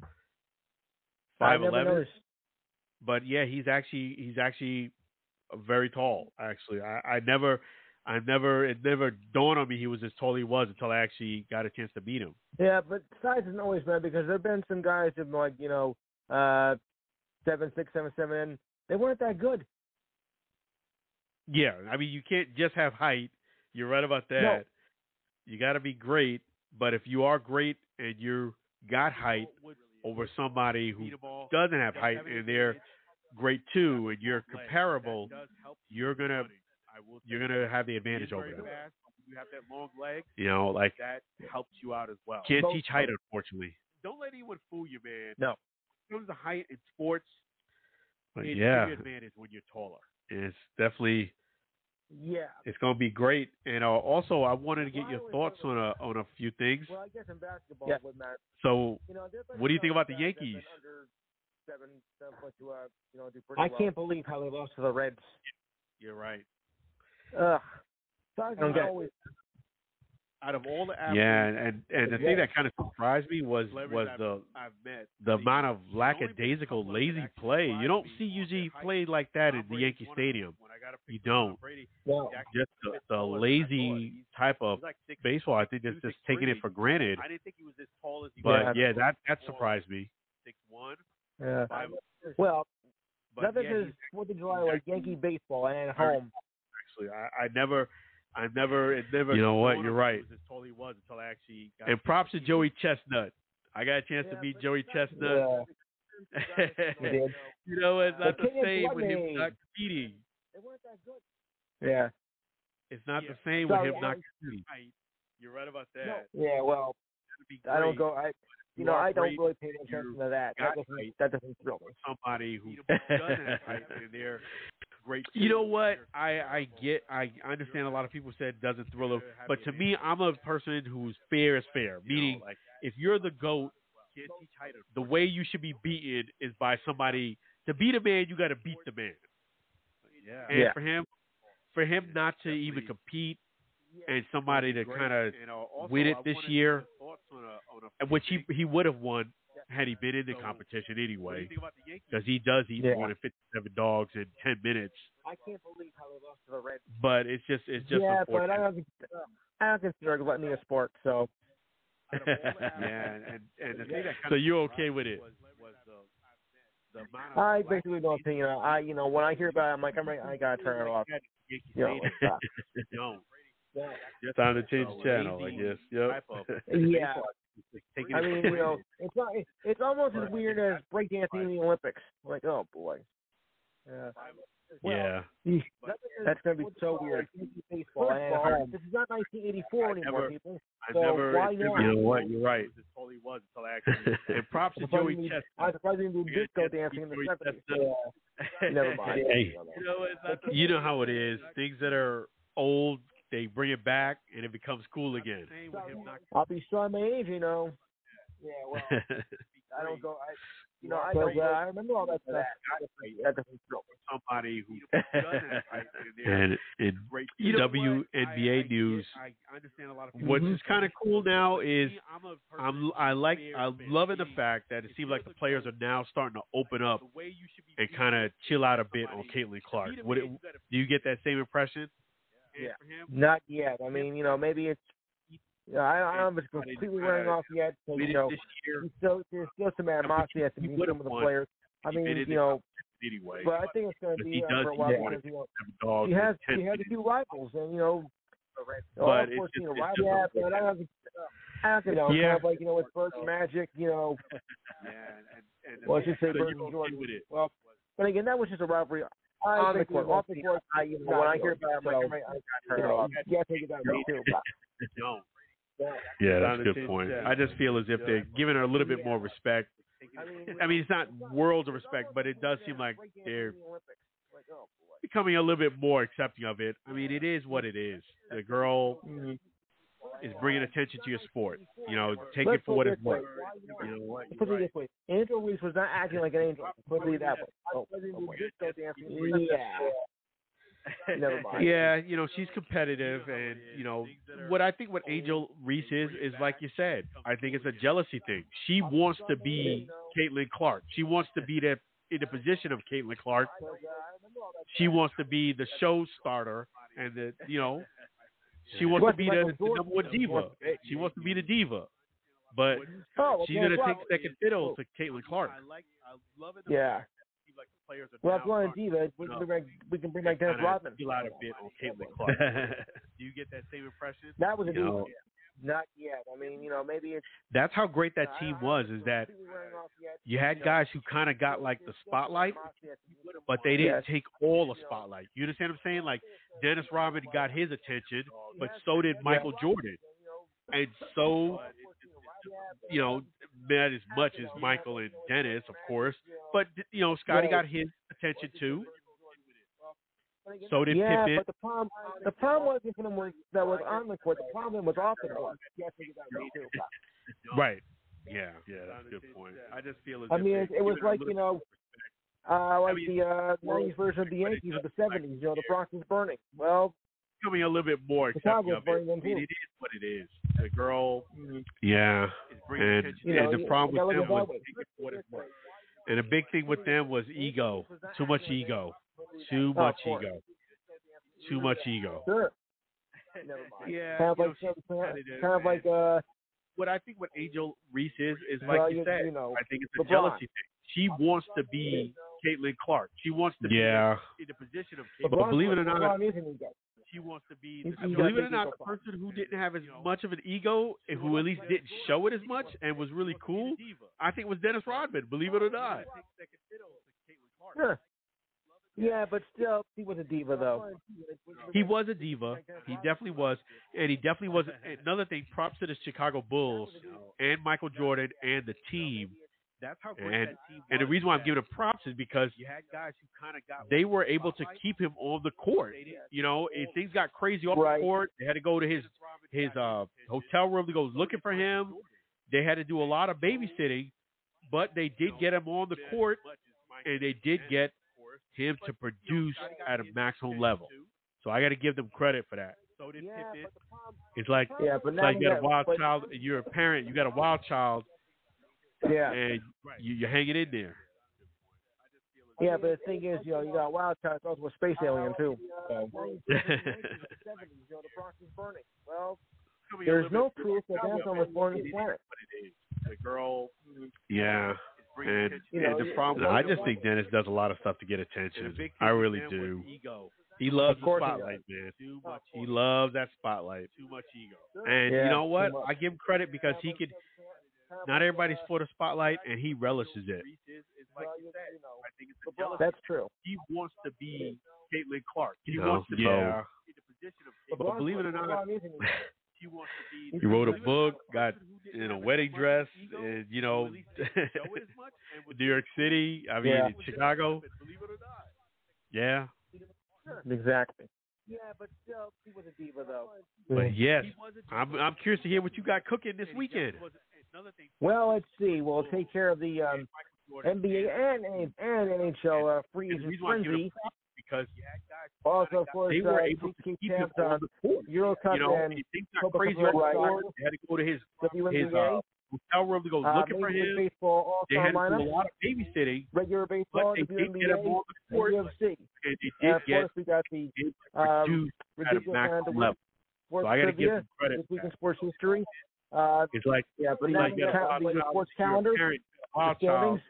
5'11". But yeah, he's actually very tall. Actually, it never dawned on me he was as tall as he was until I actually got a chance to meet him. Yeah, but size isn't always bad because there've been some guys who've been like 7'6", 7'7", and they weren't that good. Yeah, I mean, you can't just have height. You're right about that. No. You got to be great, but if you are great and you got height over somebody who doesn't have height and they're great too, and you're comparable, you're gonna have the advantage over them. You have that long leg. Like that helps you out as well. Can't teach height, unfortunately. Don't let anyone fool you, man. No. When it comes to height in sports, it's an advantage when you're taller. It's definitely. Yeah. It's going to be great. And also, I wanted to get your thoughts on a few things. Well, I guess in basketball it would matter. So, what do you think about the Yankees? I can't believe how they lost to the Reds. You're right. Ugh. Out of all the athletes, and the thing that kind of surprised me was the amount of lackadaisical, lazy play. You don't see usually play like that in the Yankee Stadium. You don't. No. Just the lazy type of baseball. I think that's just taking it for granted. I didn't think he was as tall as he was. But that surprised me. 6'1". Yeah. Well, nothing is 4th of July like Yankee baseball and at home. Actually, I never. You know what? You're right. As tall he was until I actually got. And props to Joey Chestnut. I got a chance to meet Joey Chestnut. Yeah. You know, it's not the same when him not competing. They weren't that good. Yeah. It's not the same with him not competing. You're right about that. No. Yeah. Well, I don't go. I don't really pay attention to that. That doesn't thrill me. Somebody who doesn't have height and they're great. You know what? I understand a lot of people said it doesn't thrill them, but to me, I'm a person who's fair is fair. Meaning, if you're the GOAT, the way you should be beaten is by somebody. To beat a man, you got to beat the man. And for him not to even compete, and somebody to kind of win it this year, which he would have won had he been in the competition anyway, because he does eat more than 57 dogs in 10 minutes. I can't believe how they lost to the Reds. But it's just unfortunate. But I don't consider gluttony a sport, so. And the thing that so you're okay with it? I basically don't think, when I hear about it, I'm like, I gotta turn it off. Just time to change the channel, I guess. Yep. Yeah. I mean, it's almost as weird as breakdancing in the Olympics. Like, oh boy. Yeah. Well, that's going to be so weird. Baseball, this is not 1984 anymore, people. So why not? You know what? You're right. And props to Joey Chestnut. I was surprised he did disco dancing in the 70s. Never mind. Hey, you know how it is. Things that are old, they bring it back, and it becomes cool again. I'll be showing my age, Yeah, well, I don't go. I remember all that stuff. That doesn't thrill me. Somebody who and in WNBA news, what's kind of cool now is I'm loving the fact that it seems like the players are now starting to open up and kind of chill out a bit on Caitlin Clark. Do you get that same impression? Yeah, not yet. I mean, maybe it's. I don't know if it's completely wearing off yet. So, there's still some animosity at some of the players. I mean, but I think it's going to be for a while because he has a few rivals, and but it's just but I don't kind of like with Birch Magic, well, I should say Birch and Jordan. Well, but again, that was just a rivalry. Off the court, when I hear about it, I turn it off. Yeah, take it that way too. Yeah, that's a good point. I just feel as if they're giving her a little bit more respect. I mean, it's not worlds of respect, but it does seem like they're becoming a little bit more accepting of it. I mean, it is what it is. The girl is bringing attention to your sport. Take it for what it's worth. Put it this way: Angel Reese was not acting like an angel. Put it that way. Never mind. Yeah, she's competitive, and what I think what Angel Reese is like you said. I think it's a jealousy thing. She wants to be Caitlin Clark. She wants to be in the position of Caitlin Clark. She wants to be the show starter, and she wants to be the number one diva. She wants to be the diva, but she's gonna take second fiddle to Caitlin Clark. Yeah. players are Well, now if you want a starting diva, to, we can bring back Dennis Rodman. feel out a bit on Caitlin Clark. Do you get that same impression? That was a diva. Not yet. I mean, maybe it's. That's how great that team was. Is that you had guys who kind of got like the spotlight, but they didn't take all the spotlight. You understand what I'm saying? Like Dennis Rodman got his attention, but so did Michael Jordan, and so not as much as Michael and Dennis, of course, but Scotty got his attention too. So did Pippen. But the problem wasn't for them that was on the court. The problem was off the court. Right. Yeah, that's a good point. I just feel as it was like like the 90s version of the Yankees of the 70s. The Bronx is burning. Well, becoming a little bit more accepting of it. It is what it is. The girl, and the problem with them was what it was. And the big thing with them was ego. Too much ego. Too much ego. Too much ego. Sure. Yeah. Kind of like what I think what Angel Reese is like you said. I think it's a jealousy thing. She wants to be Caitlin Clark. She wants to be in the position of Caitlin. But believe it or not, she wants to be. Believe it or not, the person who didn't have as much of an ego and who at least didn't show it as much and was really cool, I think was Dennis Rodman. Believe it or not. Sure. Yeah, but still, he was a diva, though. He was a diva. He definitely was. And he definitely was. Another thing, props to the Chicago Bulls and Michael Jordan and the team. That's how great that team was. And the reason why I'm giving him props is because you had guys who kind of they were able to keep him on the court. If things got crazy off the court, they had to go to his hotel room to go looking for him. They had to do a lot of babysitting, but they did get him on the court, and they did get him to produce at a maximum level. So I got to give them credit for that. So did Pippen. It's like you got a wild child. You're a parent. You got a wild child. Yeah. And you're hanging in there. Yeah, but the thing is, you got a wild child. It's also a space alien too. So. The Bronx is burning. Well, there's no proof that Anthony was born on this planet. The girl. Yeah. And the problem, I just think Dennis does a lot of stuff to get attention. I really do. He loves the spotlight, man. He loves that spotlight. Too much ego. And you know what? I give him credit because he could. Not everybody's for the spotlight, and he relishes it. That's true. He wants to be Caitlin Clark. He wants to be in the position of. But believe it or not, he wrote a book, got in a wedding dress, and New York City. I mean, in Chicago. Yeah. Exactly. Yeah, but still, he was a diva, though. But yes, I'm curious to hear what you got cooking this weekend. Well, let's see. We'll take care of the NBA and NHL free agent frenzy. Because also, of course, they were able to keep him on the court. Euro Cup and things got crazy on the court. They had to go to his hotel room to go looking for him. Baseball, they had to do a lot of babysitting. Regular baseball, but they did get him on the court. UFC. And they did of course, we got the at a maximum level. So I got to give them credit. This week in sports history. It's like but now you got the sports calendar, the standings,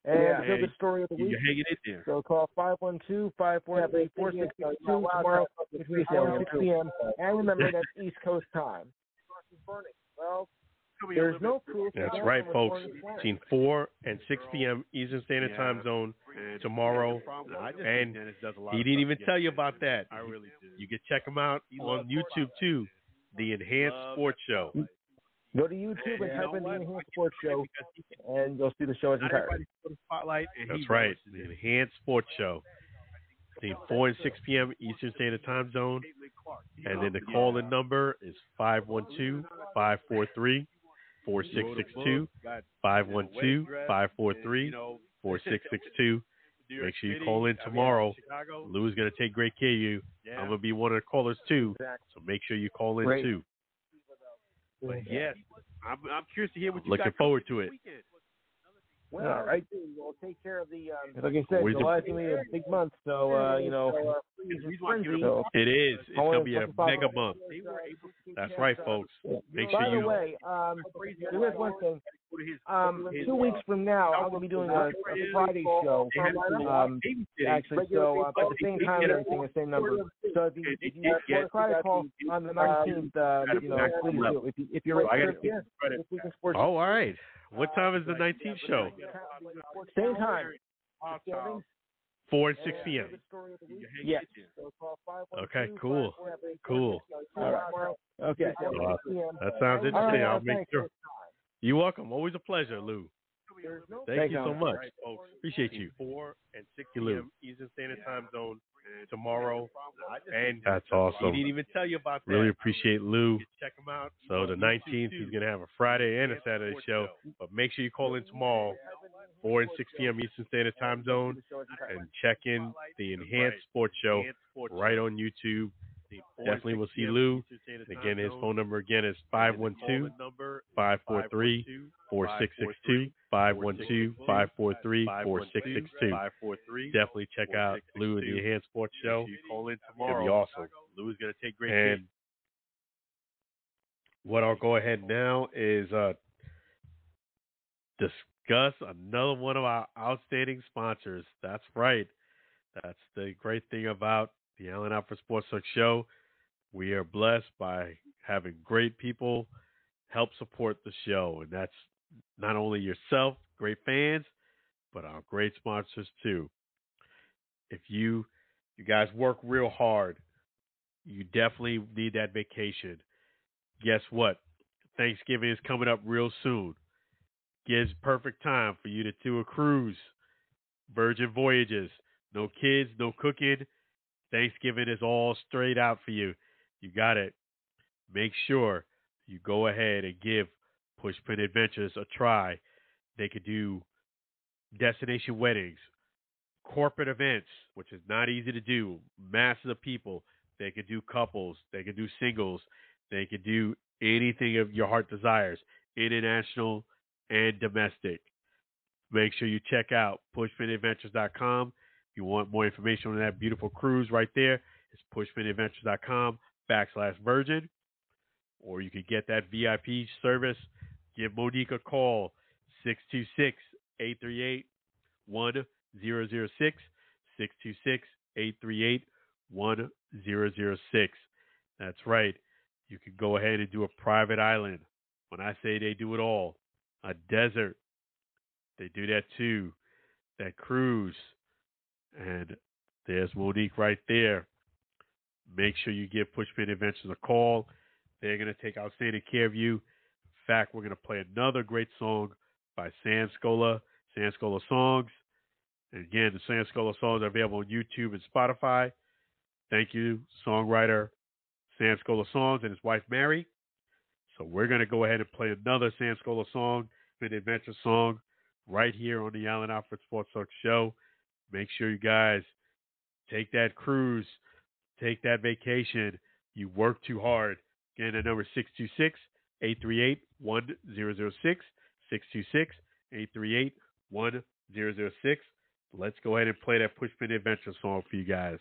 and the story of the week. You're hanging in there. So call 512-543-4662 tomorrow between 4 and 6 p.m. And remember, that's East Coast time. Well, there's no proof. That's right, folks. Between 4 and 6 p.m. Eastern Standard Time Zone tomorrow. And he didn't even tell you about that. I really do. You can check him out on YouTube, too. The Enhanced Sports Show. Go to YouTube and type in the Enhanced Sports Show, and you'll see the show as entirety. That's right, the Enhanced Sports Show. Between 4 and 6 p.m. Eastern Standard Time Zone. And then the call-in number is 512-543-4662. 512-543-4662. Make sure you call in tomorrow. Lou's going to take great care of you. I'm going to be one of the callers, too. So make sure you call in, too. But, yes, I'm curious to hear what you got. Looking forward to it. Well, all right. We'll take care of the, like I said, July's going to be a big month. So, So, it is. It's going to be a mega month. That's right, folks. Make sure by the way, there is one thing. 2 weeks from now, I'm going to be doing a Friday show. Actually, so at the same time and everything, the same number. So if you want to try to call on the 19th, please do. If you're ready, oh, all right. What time is the 19th show? Same time. 4 and 6 p.m. Yeah. Okay, cool. All right. Okay. That sounds interesting. Right, I'll make sure. You're welcome. Always a pleasure, Lou. Thank you so much. Right, folks. Appreciate you. 4 and 6 p.m. Eastern Standard Time Zone tomorrow. And that's awesome. He didn't even tell you about that. Really appreciate Lou. Check him out. So the 19th, he's going to have a Friday and a Saturday show. But make sure you call in tomorrow, 4 and 6 p.m. Eastern Standard Time Zone, and check in the Enhanced Sports Show right on YouTube. Definitely will see Lou. Again, his phone number again is 512-543-4662, 512-543-4662. Definitely check out Lou and the Enhanced Sports Show. It'll be awesome. Lou is going to take great care. And what I'll go ahead now is discuss another one of our outstanding sponsors. That's right. That's the great thing about the Allen Alfred Sports Talk Show. We are blessed by having great people help support the show. And that's not only yourself, great fans, but our great sponsors too. If you guys work real hard, you definitely need that vacation. Guess what? Thanksgiving is coming up real soon. Gives perfect time for you to do a cruise. Virgin Voyages. No kids, no cooking. Thanksgiving is all straight out for you. You got it. Make sure you go ahead and give Pushpin Adventures a try. They could do destination weddings, corporate events, which is not easy to do, masses of people. They could do couples. They could do singles. They could do anything of your heart desires, international and domestic. Make sure you check out pushpinadventures.com. If you want more information on that beautiful cruise right there, it's pushpinadventures.com/virgin. Or you can get that VIP service. Give Monique a call, 626-838-1006, 626-838-1006. That's right. You can go ahead and do a private island. When I say they do it all, a desert, they do that too. That cruise. And there's Monique right there. Make sure you give Pushpin Adventures a call. They're going to take outstanding care of you. In fact, we're going to play another great song by San Scola Songs. And again, the San Scola songs are available on YouTube and Spotify. Thank you, songwriter San Scola Songs and his wife, Mary. So we're going to go ahead and play another San Scola song, an adventure song, right here on the Allen Alfred Sports Talk Show. Make sure you guys take that cruise, take that vacation. You work too hard. Again, the number is 626-838-1006, 626-838-1006. Let's go ahead and play that Pushpin Adventure song for you guys.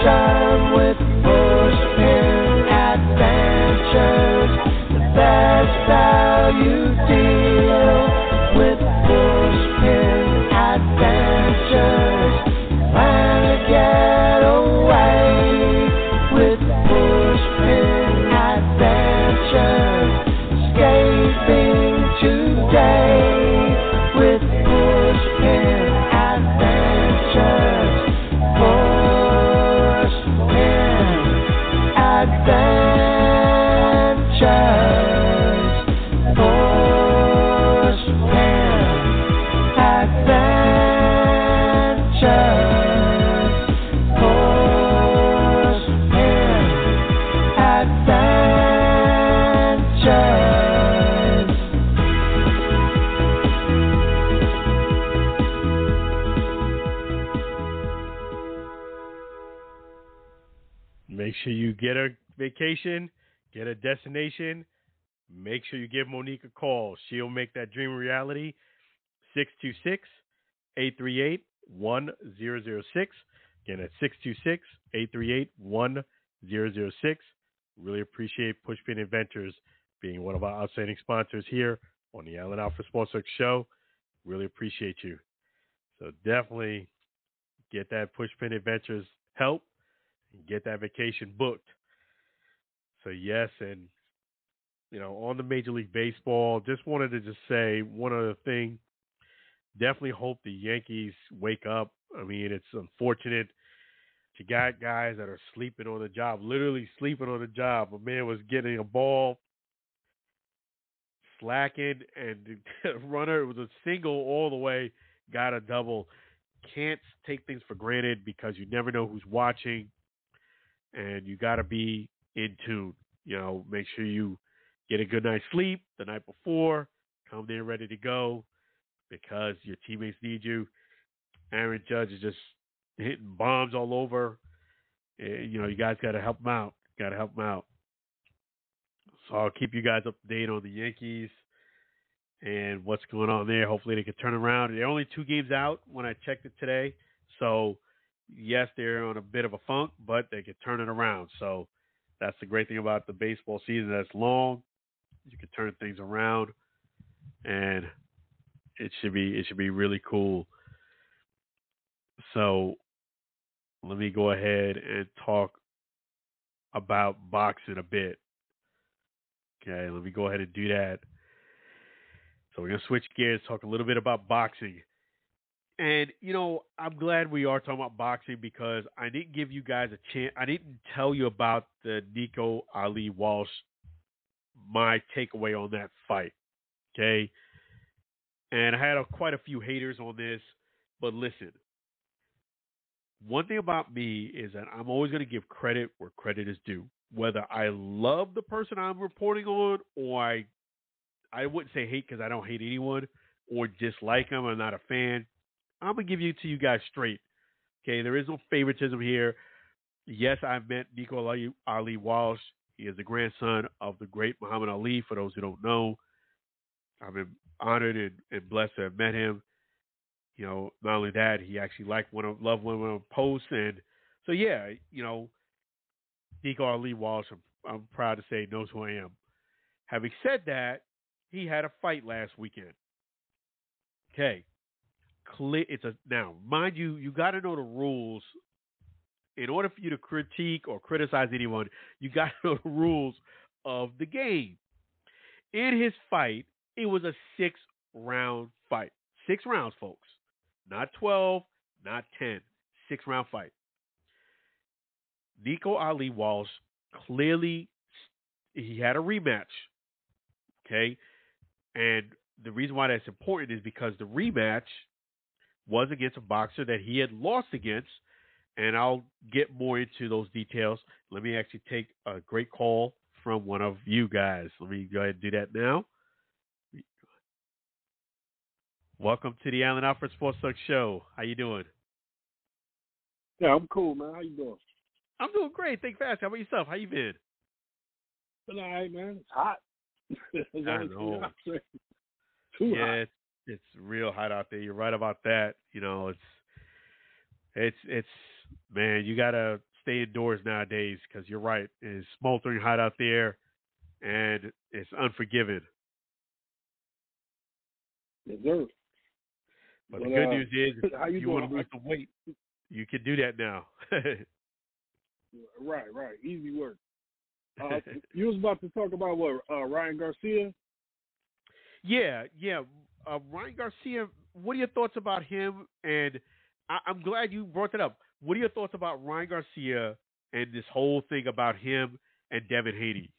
chime with pushpin adventures. That's how you deal with pushpin adventures. Plan a getaway with pushpin adventures. Escaping today with pushpin adventures. Pushpin adventures. Pushpin adventures. Pushpin adventures. Make sure you get a vacation, get a destination. Make sure you give Monique a call. She'll make that dream a reality. 626-838-1006. Again, that's 626-838-1006. Really appreciate Pushpin Adventures being one of our outstanding sponsors here on the Allen Alfred Sports Talk Show. Really appreciate you. So definitely get that Pushpin Adventures help and get that vacation booked. So yes, and on the Major League Baseball, just wanted to just say one other thing. Definitely hope the Yankees wake up. I mean, it's unfortunate. You got guys that are sleeping on the job, literally sleeping on the job. A man was getting a ball, slacking, and the runner, it was a single all the way, got a double. Can't take things for granted because you never know who's watching, and you got to be in tune. Make sure you get a good night's sleep the night before, come there ready to go because your teammates need you. Aaron Judge is just hitting bombs all over. You guys got to help him out. So I'll keep you guys up to date on the Yankees and what's going on there. Hopefully they can turn around. They're only 2 games out when I checked it today. So, yes, they're on a bit of a funk, but they can turn it around. So that's the great thing about the baseball season. That's long. You can turn things around, and it should be really cool. So let me go ahead and talk about boxing a bit. Okay, let me go ahead and do that. So we're going to switch gears, talk a little bit about boxing. And, I'm glad we are talking about boxing because I didn't give you guys a chance. I didn't tell you about the Nico Ali Walsh, my takeaway on that fight. Okay? And I had quite a few haters on this, but listen. One thing about me is that I'm always going to give credit where credit is due. Whether I love the person I'm reporting on or I wouldn't say hate because I don't hate anyone or dislike them. I'm not a fan. I'm going to give it to you guys straight. Okay, there is no favoritism here. Yes, I've met Nico Ali Walsh. He is the grandson of the great Muhammad Ali, for those who don't know. I've been honored and blessed to have met him. Not only that, he actually loved one of my posts. And so, yeah, Nico Ali Walsh, I'm proud to say, knows who I am. Having said that, he had a fight last weekend. Okay. Now, mind you, you got to know the rules. In order for you to critique or criticize anyone, you got to know the rules of the game. In his fight, it was a 6-round fight. 6 rounds, folks. Not 12, not 10. 6-round fight. Nico Ali Walsh clearly, he had a rematch. Okay? And the reason why that's important is because the rematch was against a boxer that he had lost against, and I'll get more into those details. Let me actually take a great call from one of you guys. Let me go ahead and do that now. Welcome to the Allen Alfred Sports Talk Show. How you doing? Yeah, I'm cool, man. How you doing? I'm doing great. Thanks for asking. How about yourself? How you been? Been all right, man. It's hot. I know. Too hot. It's real hot out there. You're right about that. It's man, you gotta stay indoors nowadays because you're right. It's smoldering hot out there, and it's unforgiving. Yes, sir. But the good news is, how you if you want to doing, lose some weight, you can do that now. Right. Easy work. You was about to talk about what, Ryan Garcia? Yeah. Ryan Garcia, what are your thoughts about him? And I'm glad you brought that up. What are your thoughts about Ryan Garcia and this whole thing about him and Devin Haney?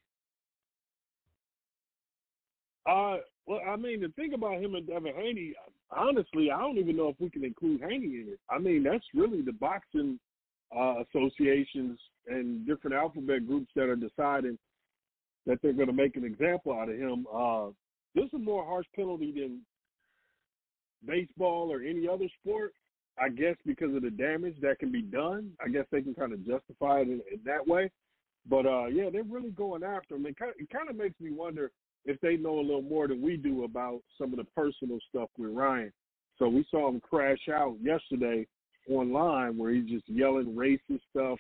Well, I mean, the thing about him and Devin Haney, honestly, I don't even know if we can include Haney in it. I mean, that's really the boxing associations and different alphabet groups that are deciding that they're going to make an example out of him. This is a more harsh penalty than baseball or any other sport, I guess, because of the damage that can be done. I guess they can kind of justify it in that way. But, yeah, they're really going after him. It kind of makes me wonder if they know a little more than we do about some of the personal stuff with Ryan. So we saw him crash out yesterday online where he's just yelling racist stuff,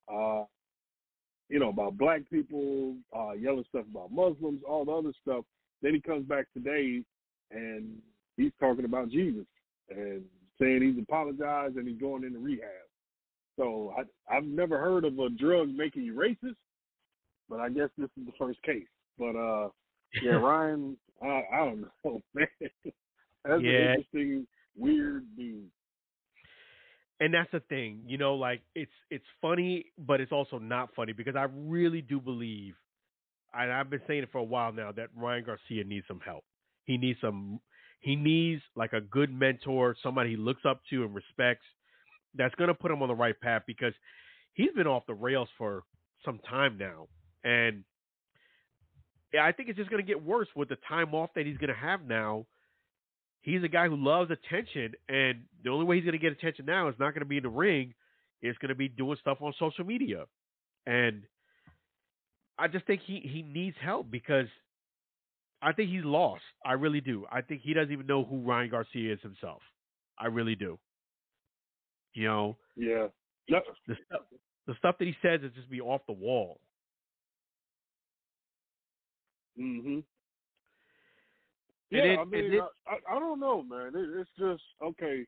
about black people, yelling stuff about Muslims, all the other stuff. Then he comes back today and he's talking about Jesus and saying he's apologized and he's going into rehab. So I've never heard of a drug making you racist, but I guess this is the first case. But, yeah, Ryan, I don't know, man. That's an interesting, weird dude. And that's the thing, it's funny, but it's also not funny because I really do believe, and I've been saying it for a while now, that Ryan Garcia needs some help. He needs like a good mentor, somebody he looks up to and respects, that's going to put him on the right path because he's been off the rails for some time now. And I think it's just going to get worse with the time off that he's going to have now. He's a guy who loves attention, and the only way he's going to get attention now is not going to be in the ring. It's going to be doing stuff on social media. And I just think he needs help because I think he's lost. I really do. I think he doesn't even know who Ryan Garcia is himself. I really do. Yeah. The stuff that he says is just be off the wall. Mm-hmm. Yeah, I don't know, man. It's just, okay,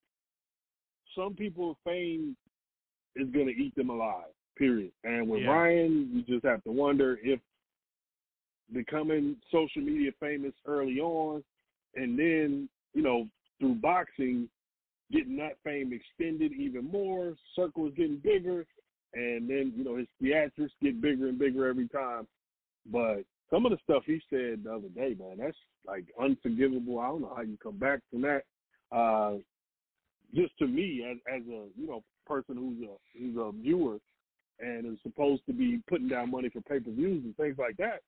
some people's fame is going to eat them alive, period. And with Ryan, you just have to wonder if becoming social media famous early on and then, through boxing, getting that fame extended even more, circle is getting bigger, and then, his theatrics get bigger and bigger every time. But some of the stuff he said the other day, man, that's like unforgivable. I don't know how you come back from that. Just to me, as a person who's a viewer and is supposed to be putting down money for pay-per-views and things like that,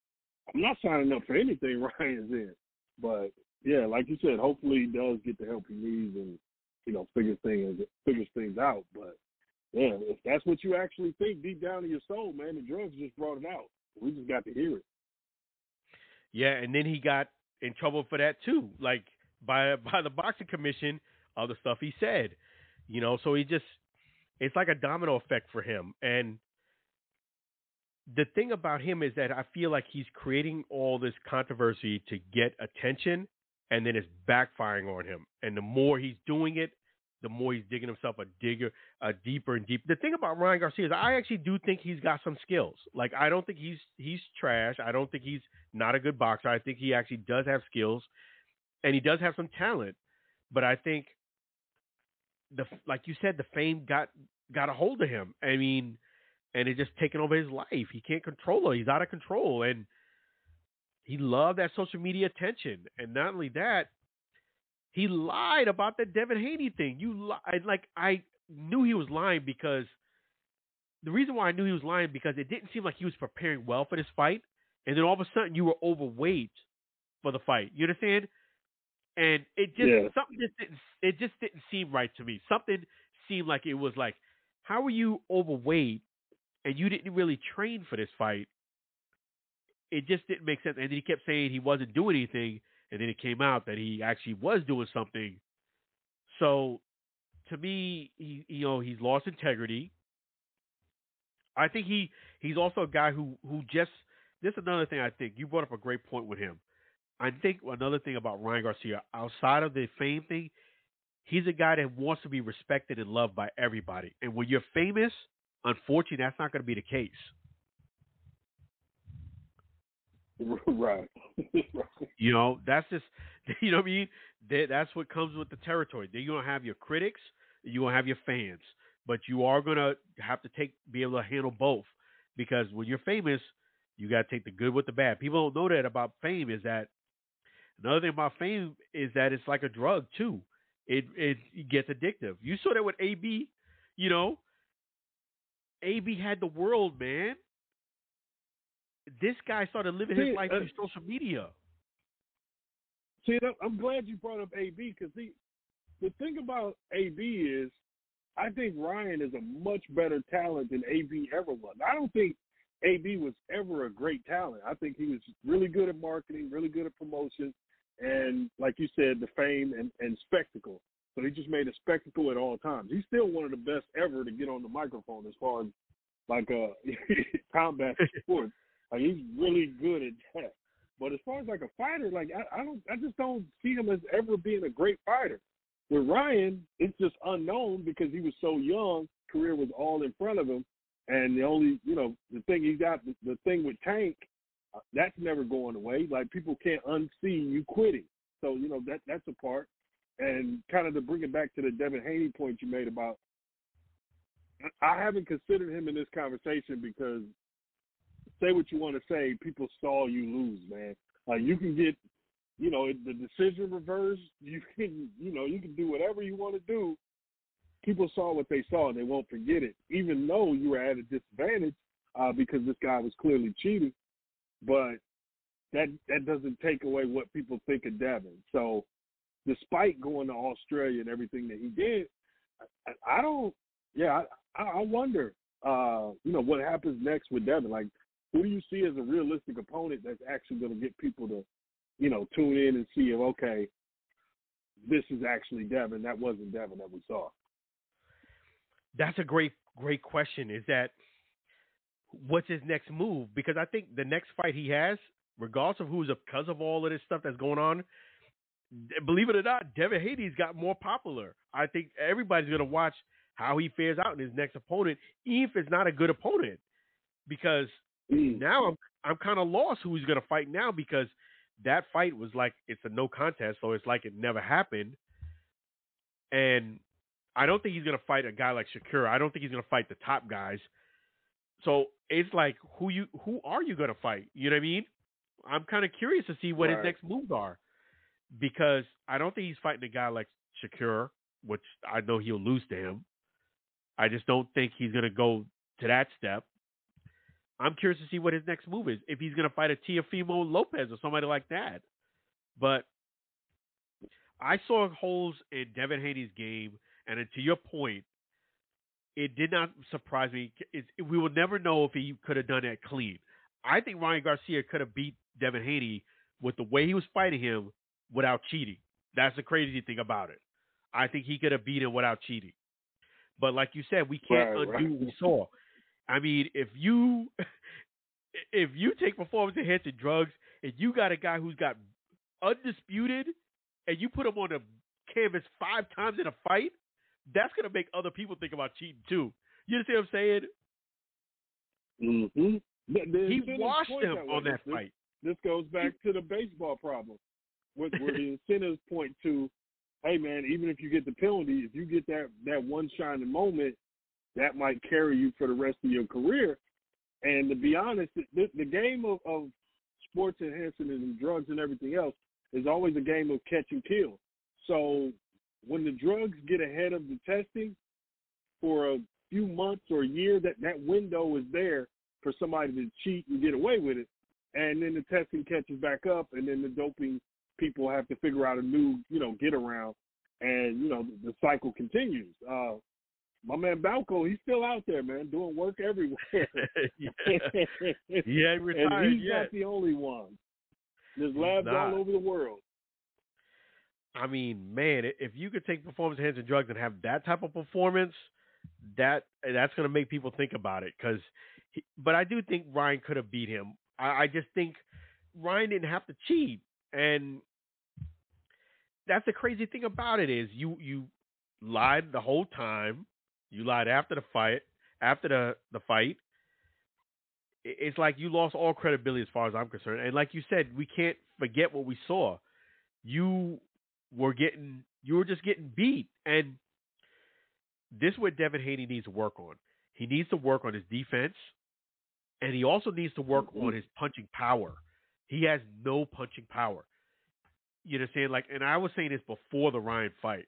I'm not signing up for anything Ryan's in. But yeah, like you said, hopefully he does get the help he needs and figures things out. But yeah, if that's what you actually think deep down in your soul, man, the drugs just brought it out. We just got to hear it. Yeah, and then he got in trouble for that too, like by the boxing commission, all the stuff he said, so it's like a domino effect for him. And the thing about him is that I feel like he's creating all this controversy to get attention, and then it's backfiring on him. And the more he's doing it, the more he's digging himself a deeper and deeper. The thing about Ryan Garcia is I actually do think he's got some skills. Like, I don't think he's trash. I don't think he's not a good boxer. I think he actually does have skills, and he does have some talent. But I think, like you said, the fame got a hold of him. I mean, and it's just taken over his life. He can't control it. He's out of control, and he loved that social media attention. And not only that, he lied about the Devin Haney thing. I knew he was lying because the reason why I knew he was lying because it didn't seem like he was preparing well for this fight, and then all of a sudden you were overweight for the fight. You understand? And it just didn't seem right to me. Something seemed like it was like, how are you overweight and you didn't really train for this fight? It just didn't make sense. And then he kept saying he wasn't doing anything. And then it came out that he actually was doing something. So, to me, he's lost integrity. I think he's also a guy who just. This is another thing I think you brought up a great point with him. I think another thing about Ryan Garcia, outside of the fame thing, he's a guy that wants to be respected and loved by everybody. And when you're famous, unfortunately, that's not going to be the case. Right. You know, that's just, you know what I mean? That's what comes with the territory. Then you're going to have your critics, you're going to have your fans. But you are going to have to be able to handle both. Because when you're famous, you got to take the good with the bad. People don't know that about fame is that, another thing about fame is that it's like a drug too. It gets addictive. You saw that with AB, you know. AB had the world, man. This guy started living his life through social media. See, I'm glad you brought up AB because the thing about AB is I think Ryan is a much better talent than AB ever was. I don't think AB was ever a great talent. I think he was really good at marketing, really good at promotion, and like you said, the fame and spectacle. So he just made a spectacle at all times. He's still one of the best ever to get on the microphone as far as like combat sports. Like he's really good at that. But as far as like a fighter, like I just don't see him as ever being a great fighter. With Ryan, it's just unknown because he was so young. Career was all in front of him, and the only the thing he got, the thing with Tank, that's never going away. Like people can't unsee you quitting. So that's a part. And kind of to bring it back to the Devin Haney point you made about, I haven't considered him in this conversation because say what you want to say, people saw you lose, man. Like you can get, the decision reversed. You can, you can do whatever you want to do. People saw what they saw, and they won't forget it, even though you were at a disadvantage because this guy was clearly cheating. But that doesn't take away what people think of Devin. So despite going to Australia and everything that he did, I wonder, what happens next with Devin. Like, who do you see as a realistic opponent that's actually going to get people to, tune in and see if, okay, this is actually Devin. That wasn't Devin that we saw. That's a great question. Is that what's his next move? Because I think the next fight he has, regardless of because of all of this stuff that's going on, believe it or not, Devin Haney's got more popular. I think everybody's going to watch how he fares out in his next opponent, even if it's not a good opponent. Because now I'm kind of lost who he's going to fight now because that fight was like it's a no contest, so it's like it never happened. And I don't think he's going to fight a guy like Shakur. I don't think he's going to fight the top guys. So it's like who are you going to fight? You know what I mean? I'm kind of curious to see what his next moves are. Because I don't think he's fighting a guy like Shakur, which I know he'll lose to him. I just don't think he's going to go to that step. I'm curious to see what his next move is. If he's going to fight a Teofimo Lopez or somebody like that. But I saw holes in Devin Haney's game, and to your point, it did not surprise me. We will never know if he could have done that clean. I think Ryan Garcia could have beat Devin Haney with the way he was fighting him without cheating. That's the crazy thing about it. I think he could have beat him without cheating. But like you said, we can't undo what we saw. I mean, if you take performance enhancing drugs and you got a guy who's got undisputed and you put him on the canvas 5 times in a fight, that's going to make other people think about cheating too. You understand what I'm saying? Mm-hmm. He washed him on that fight. This goes back to the baseball problem. Where the incentives point to, hey man, even if you get the penalty, if you get that one shining moment, that might carry you for the rest of your career. And to be honest, the game of sports enhancing and drugs and everything else is always a game of catch and kill. So when the drugs get ahead of the testing for a few months or a year, that window is there for somebody to cheat and get away with it. And then the testing catches back up, and then the doping people have to figure out a new, get around, and, the cycle continues. My man Balco, he's still out there, man, doing work everywhere. He ain't retired and he's yet. not the only one. There's labs all over the world. I mean, man, if you could take performance enhancing drugs and have that type of performance, that's going to make people think about it. But I do think Ryan could have beat him. I just think Ryan didn't have to cheat, and that's the crazy thing about it is you lied the whole time. You lied after the fight. After the fight, it's like you lost all credibility as far as I'm concerned. And like you said, we can't forget what we saw. You were just getting beat, and this is what Devin Haney needs to work on. He needs to work on his defense, and he also needs to work on his punching power. He has no punching power. You know what I'm saying? Like, and I was saying this before the Ryan fight.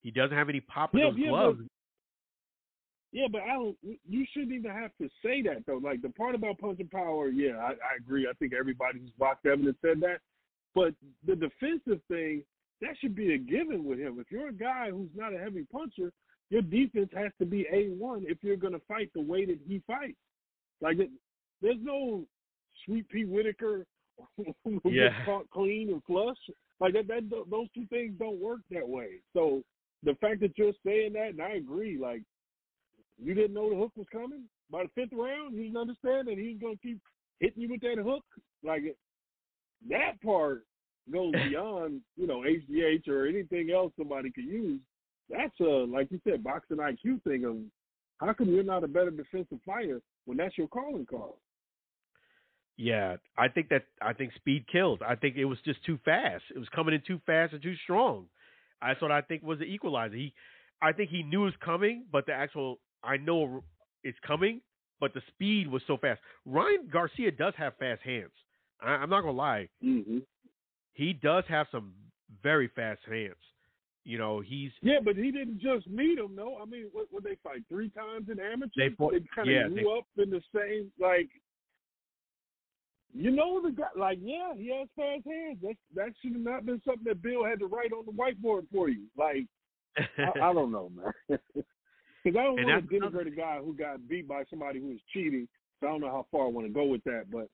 He doesn't have any pop in those gloves. But Alan, you shouldn't even have to say that, though. Like, the part about punching power, I agree. I think everybody who's watched Devin has said that. But the defensive thing, that should be a given with him. If you're a guy who's not a heavy puncher, your defense has to be A1 if you're going to fight the way that he fights. Like, there's no Sweet Pea Whitaker who gets caught clean or flush. Like, those two things don't work that way. So the fact that you're saying that, and I agree, like, you didn't know the hook was coming? By the fifth round, you didn't understand that he was going to keep hitting you with that hook? Like, that part goes beyond, HGH or anything else somebody could use. That's like you said, boxing IQ thing of how come you're not a better defensive fighter when that's your calling card? Yeah, I think speed kills. I think it was just too fast. It was coming in too fast and too strong. That's what I think was the equalizer. I think he knew it was coming, but I know it's coming, but the speed was so fast. Ryan Garcia does have fast hands. I'm not going to lie. Mm-hmm. He does have some very fast hands. But he didn't just meet him, no. I mean, what they fight 3 times in amateur? They kind of grew up in the same, like, the guy, like, he has fast hands. That should have not been something that Bill had to write on the whiteboard for you. Like, I don't know, man. Because I don't want to denigrate a guy who got beat by somebody who was cheating. So I don't know how far I want to go with that. But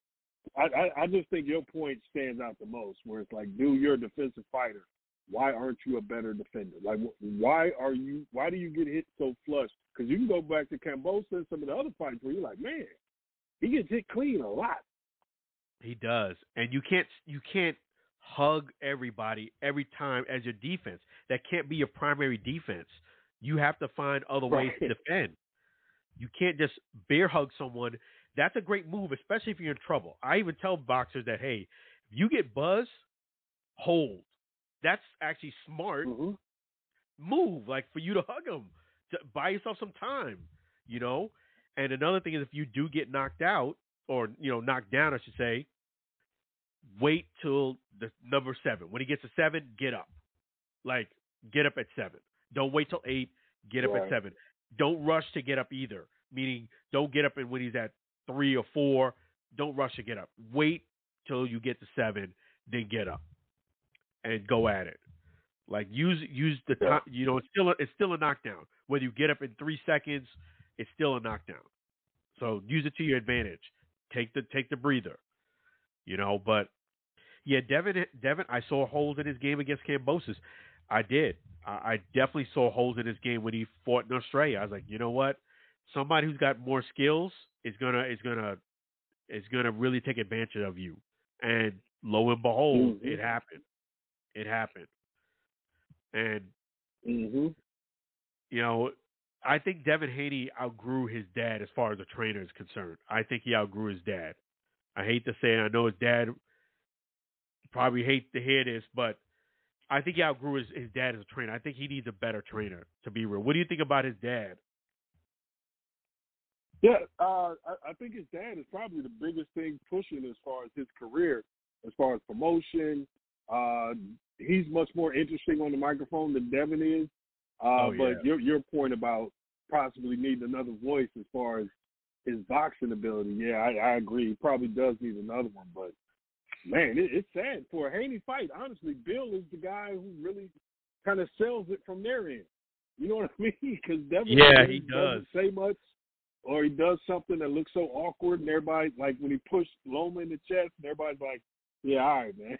I just think your point stands out the most, where it's like, dude, you're a defensive fighter. Why aren't you a better defender? Like, why do you get hit so flush? Because you can go back to Cambosa and some of the other fights where you're like, man, he gets hit clean a lot. He does. And you can't hug everybody every time as your defense. That can't be your primary defense. You have to find other ways to defend. You can't just bear hug someone. That's a great move, especially if you're in trouble. I even tell boxers that, hey, if you get buzzed, hold. That's actually smart move, like for you to hug them, to buy yourself some time, And another thing is if you do get knocked out or, knocked down, I should say, wait till the number 7. When he gets to 7, get up. Like, get up at 7. Don't wait till 8, get up at 7. Don't rush to get up either, meaning don't get up and when he's at 3 or 4, don't rush to get up. Wait till you get to 7, then get up. And go at it. Like use the time. It's still a knockdown. Whether you get up in 3 seconds, it's still a knockdown. So use it to your advantage. Take the breather. But yeah, Devin. I saw holes in his game against Cambosis. I did. I definitely saw holes in his game when he fought in Australia. I was like, you know what? Somebody who's got more skills is gonna really take advantage of you. And lo and behold, it happened. It happened. And, I think Devin Haney outgrew his dad as far as a trainer is concerned. I think he outgrew his dad. I hate to say it. I know his dad probably hates to hear this, but I think he outgrew his dad as a trainer. I think he needs a better trainer, to be real. What do you think about his dad? Yeah, I think his dad is probably the biggest thing pushing as far as his career, as far as promotion. He's much more interesting on the microphone than Devin is. But your point about possibly needing another voice as far as his boxing ability, I agree. He probably does need another one. But, man, it's sad. For a Haney fight, honestly, Bill is the guy who really kind of sells it from their end. You know what I mean? Because Devin he does. Doesn't say much, or he does something that looks so awkward, and everybody, like when he pushed Loma in the chest, and everybody's like, yeah, all right, man.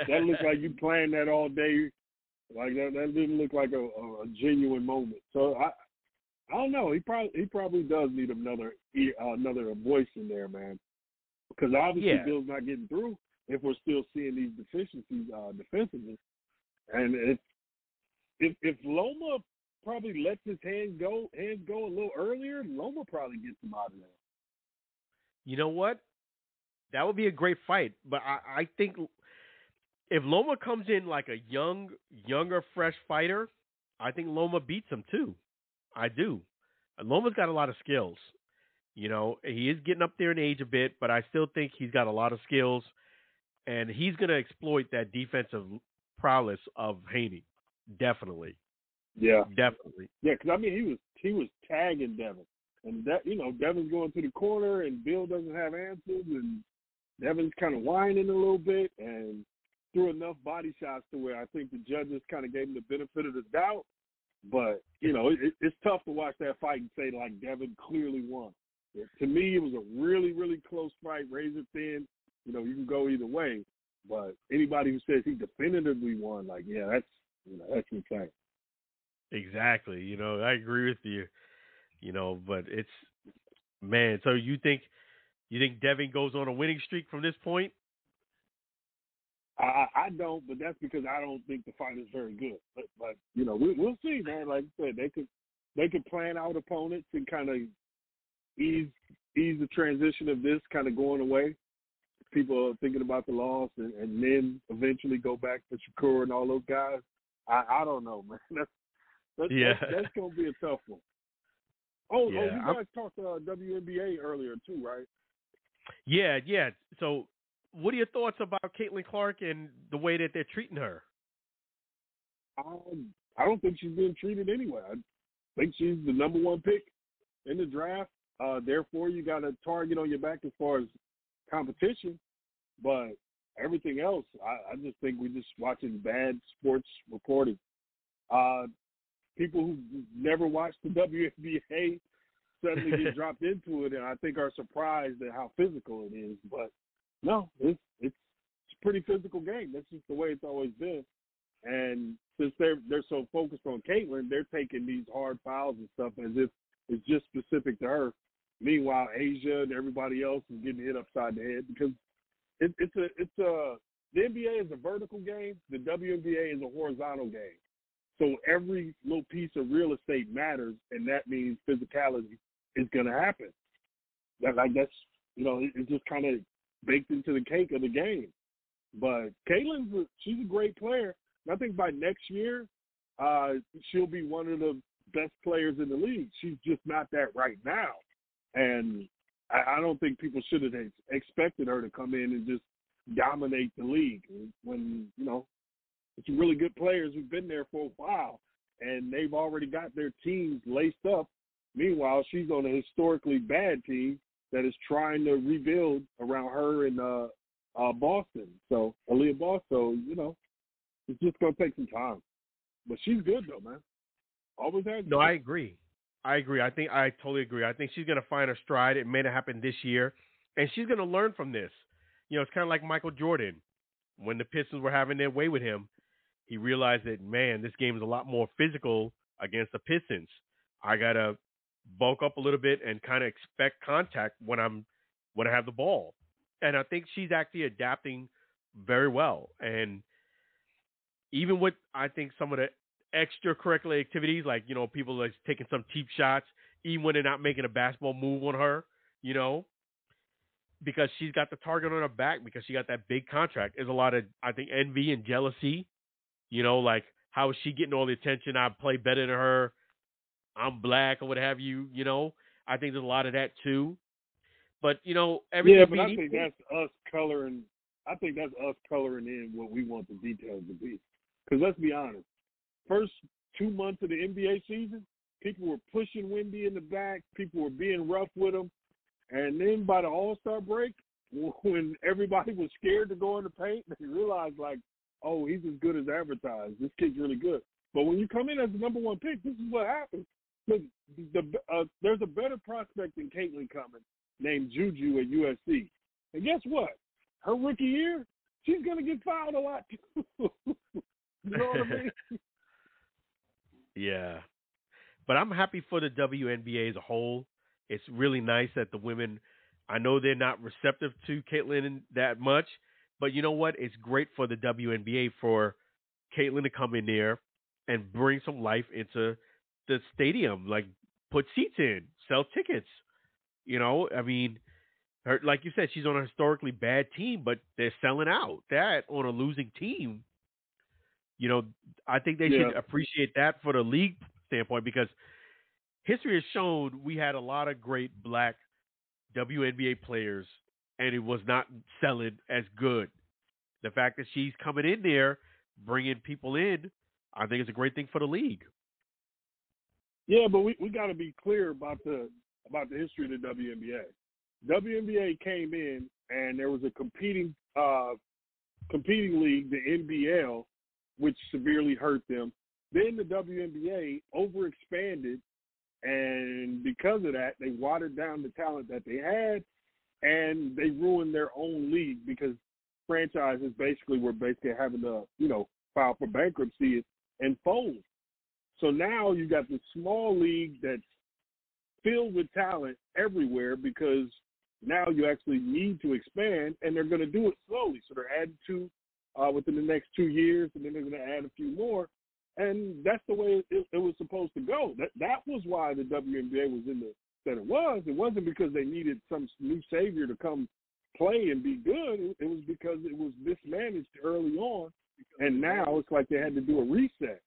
That looks like you planned that all day Like that didn't look like a genuine moment. So I don't know. He probably does need another voice in there, man. Because obviously Bill's not getting through if we're still seeing these deficiencies defensively. And if Loma probably lets his hands go a little earlier, Loma probably gets him out of there. You know what? That would be a great fight. But I think if Loma comes in like a younger, fresh fighter, I think Loma beats him too. I do. Loma's got a lot of skills. You know, he is getting up there in age a bit, but I still think he's got a lot of skills, and he's going to exploit that defensive prowess of Haney. Definitely. Yeah. Definitely. Yeah, because, I mean, he was tagging Devin. And, Devin's going to the corner, and Bill doesn't have answers, and Devin's kind of whining a little bit and threw enough body shots to where I think the judges kind of gave him the benefit of the doubt. But, it's tough to watch that fight and say, like, Devin clearly won. To me, it was a really, really close fight, razor thin. You can go either way. But anybody who says he definitively won, like, yeah, that's insane. Exactly. I agree with you. But it's, man. So you think Devin goes on a winning streak from this point? I don't, but that's because I don't think the fight is very good. But we'll see, man. Like I said, they could plan out opponents and kind of ease the transition of this kind of going away. People are thinking about the loss and then eventually go back to Shakur and all those guys. I don't know, man. That's going to be a tough one. You guys talked WNBA earlier too, right? Yeah. So what are your thoughts about Caitlin Clark and the way that they're treating her? I don't think she's being treated anyway. I think she's the number one pick in the draft. Therefore, you got a target on your back as far as competition. But everything else, I just think we're just watching bad sports reporting. People who never watched the WNBA suddenly get dropped into it, and I think are surprised at how physical it is. But no, it's a pretty physical game. That's just the way it's always been. And since they're so focused on Caitlin, they're taking these hard fouls and stuff as if it's just specific to her. Meanwhile, Asia and everybody else is getting hit upside the head because the NBA is a vertical game. The WNBA is a horizontal game. So every little piece of real estate matters, and that means physicality is going to happen. That's it's just kind of baked into the cake of the game. But she's a great player. And I think by next year, she'll be one of the best players in the league. She's just not that right now. And I don't think people should have expected her to come in and just dominate the league when, it's really good players who've been there for a while, and they've already got their teams laced up. Meanwhile, she's on a historically bad team that is trying to rebuild around her in Boston. So, Aaliyah Boston, it's just going to take some time. But she's good, though, man. Always has. No, I agree. I totally agree. I think she's going to find her stride. It may not happen this year, and she's going to learn from this. It's kind of like Michael Jordan. When the Pistons were having their way with him, he realized that, man, this game is a lot more physical against the Pistons. I got to bulk up a little bit and kind of expect contact when I have the ball. And I think she's actually adapting very well. And even with, I think, some of the extracurricular activities, like, people like taking some cheap shots, even when they're not making a basketball move on her, because she's got the target on her back because she got that big contract. There's a lot of, I think, envy and jealousy, like, how is she getting all the attention? I play better than her. I'm black or what have you, I think there's a lot of that too. But, everything. Yeah, but I think that's us coloring. I think that's us coloring in what we want the details to be. Because let's be honest, first 2 months of the NBA season, people were pushing Wendy in the back. People were being rough with them. And then by the All-Star break, when everybody was scared to go in the paint, they realized, like, oh, he's as good as advertised. This kid's really good. But when you come in as the number one pick, this is what happens. Look, there's a better prospect than Caitlin coming named Juju at USC. And guess what? Her rookie year, she's going to get fouled a lot too. You know what I mean? Yeah. But I'm happy for the WNBA as a whole. It's really nice that the women, I know they're not receptive to Caitlin that much, but you know what? It's great for the WNBA for Caitlin to come in there and bring some life into the stadium, like put seats in, sell tickets. I mean, like you said, she's on a historically bad team, but they're selling out. That on a losing team, you know, I think they should appreciate that for the league standpoint because history has shown we had a lot of great black WNBA players, and it was not selling as good. The fact that she's coming in there, bringing people in, I think it's a great thing for the league. Yeah, but we got to be clear about the history of the WNBA. WNBA came in, and there was a competing league, the NBL, which severely hurt them. Then the WNBA overexpanded, and because of that, they watered down the talent that they had, and they ruined their own league because franchises were having to, file for bankruptcy and fold. So now you got this small league that's filled with talent everywhere because now you actually need to expand, and they're going to do it slowly. So they're adding two within the next 2 years, and then they're going to add a few more. And that's the way it was supposed to go. That was why the WNBA was in the that it was. It wasn't because they needed some new savior to come play and be good. It was because it was mismanaged early on, and now it's like they had to do a reset.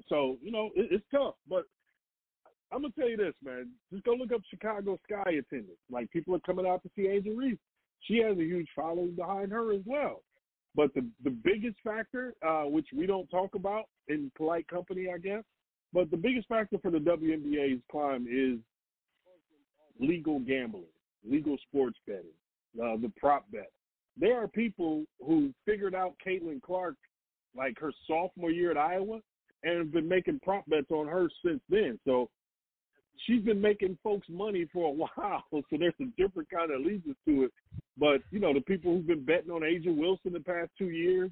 So, it's tough. But I'm going to tell you this, man. Just go look up Chicago Sky attendance. Like, people are coming out to see Angel Reese. She has a huge following behind her as well. But the biggest factor, which we don't talk about in polite company, I guess, but the biggest factor for the WNBA's climb is legal gambling, legal sports betting, the prop bet. There are people who figured out Caitlin Clark like her sophomore year at Iowa and have been making prop bets on her since then. So she's been making folks money for a while. So there's a different kind of allegiance to it. But, the people who've been betting on Asia Wilson the past 2 years,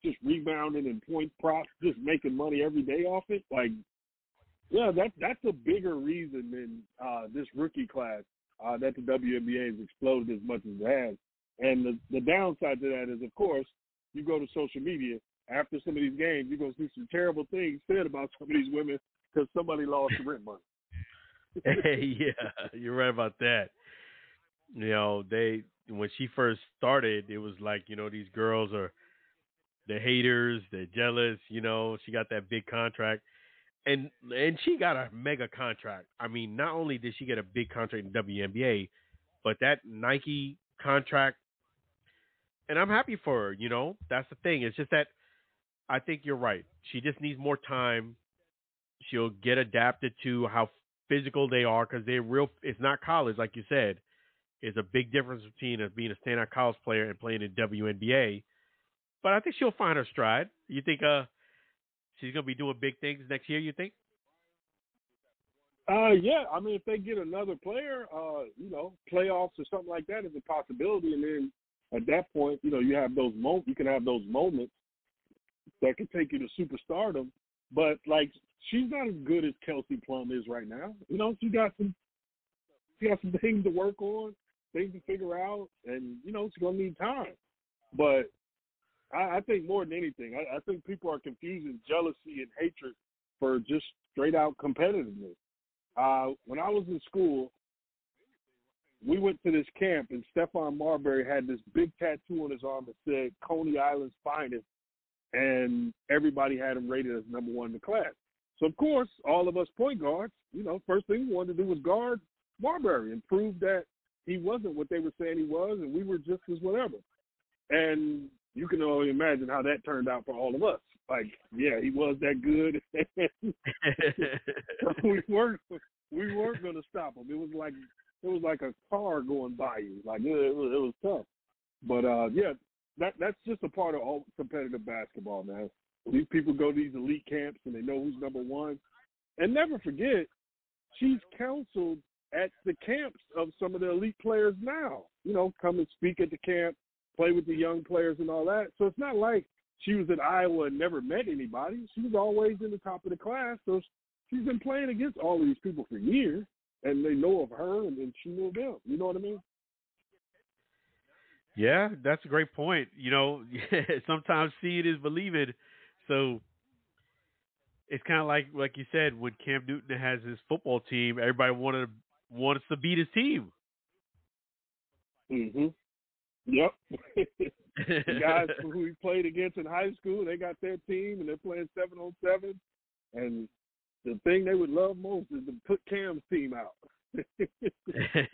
just rebounding and point props, just making money every day off it, like, yeah, that's a bigger reason than this rookie class that the WNBA has exploded as much as it has. And the downside to that is, of course, you go to social media, after some of these games, you're going to see some terrible things said about some of these women because somebody lost the rent money. Yeah, you're right about that. When she first started, it was like, these girls are the haters, they're jealous, she got that big contract. And she got a mega contract. I mean, not only did she get a big contract in WNBA, but that Nike contract, and I'm happy for her, That's the thing. It's just that I think you're right. She just needs more time. She'll get adapted to how physical they are because they're real. It's not college, like you said. It's a big difference between being a standout college player and playing in WNBA. But I think she'll find her stride. You think she's going to be doing big things next year, you think? Yeah. I mean, if they get another player, playoffs or something like that is a possibility. And then at that point, you have those moments. You can have those moments that can take you to superstardom. But, like, she's not as good as Kelsey Plum is right now. She got some things to work on, things to figure out, and, she's going to need time. But I think more than anything, I think people are confusing jealousy and hatred for just straight-out competitiveness. When I was in school, we went to this camp, and Stephon Marbury had this big tattoo on his arm that said Coney Island's finest, and everybody had him rated as number one in the class. So, of course, all of us point guards, first thing we wanted to do was guard Marbury and prove that he wasn't what they were saying he was, and we were just as whatever. And you can only imagine how that turned out for all of us. Like, yeah, he was that good. we weren't going to stop him. It was like a car going by you. Like, it was tough. But yeah, that's just a part of all competitive basketball, man. These people go to these elite camps and they know who's number one. And never forget, she's counseled at the camps of some of the elite players now. Come and speak at the camp, play with the young players and all that. So it's not like she was at Iowa and never met anybody. She was always in the top of the class, so she's been playing against all of these people for years, and they know of her, and she knew of them. You know what I mean? Yeah, that's a great point. Sometimes seeing is believing. So it's kind of like you said, when Cam Newton has his football team, everybody wants to beat his team. Mm-hmm. Yep. The guys who he played against in high school, they got their team, and they're playing 7-on-7. And the thing they would love most is to put Cam's team out.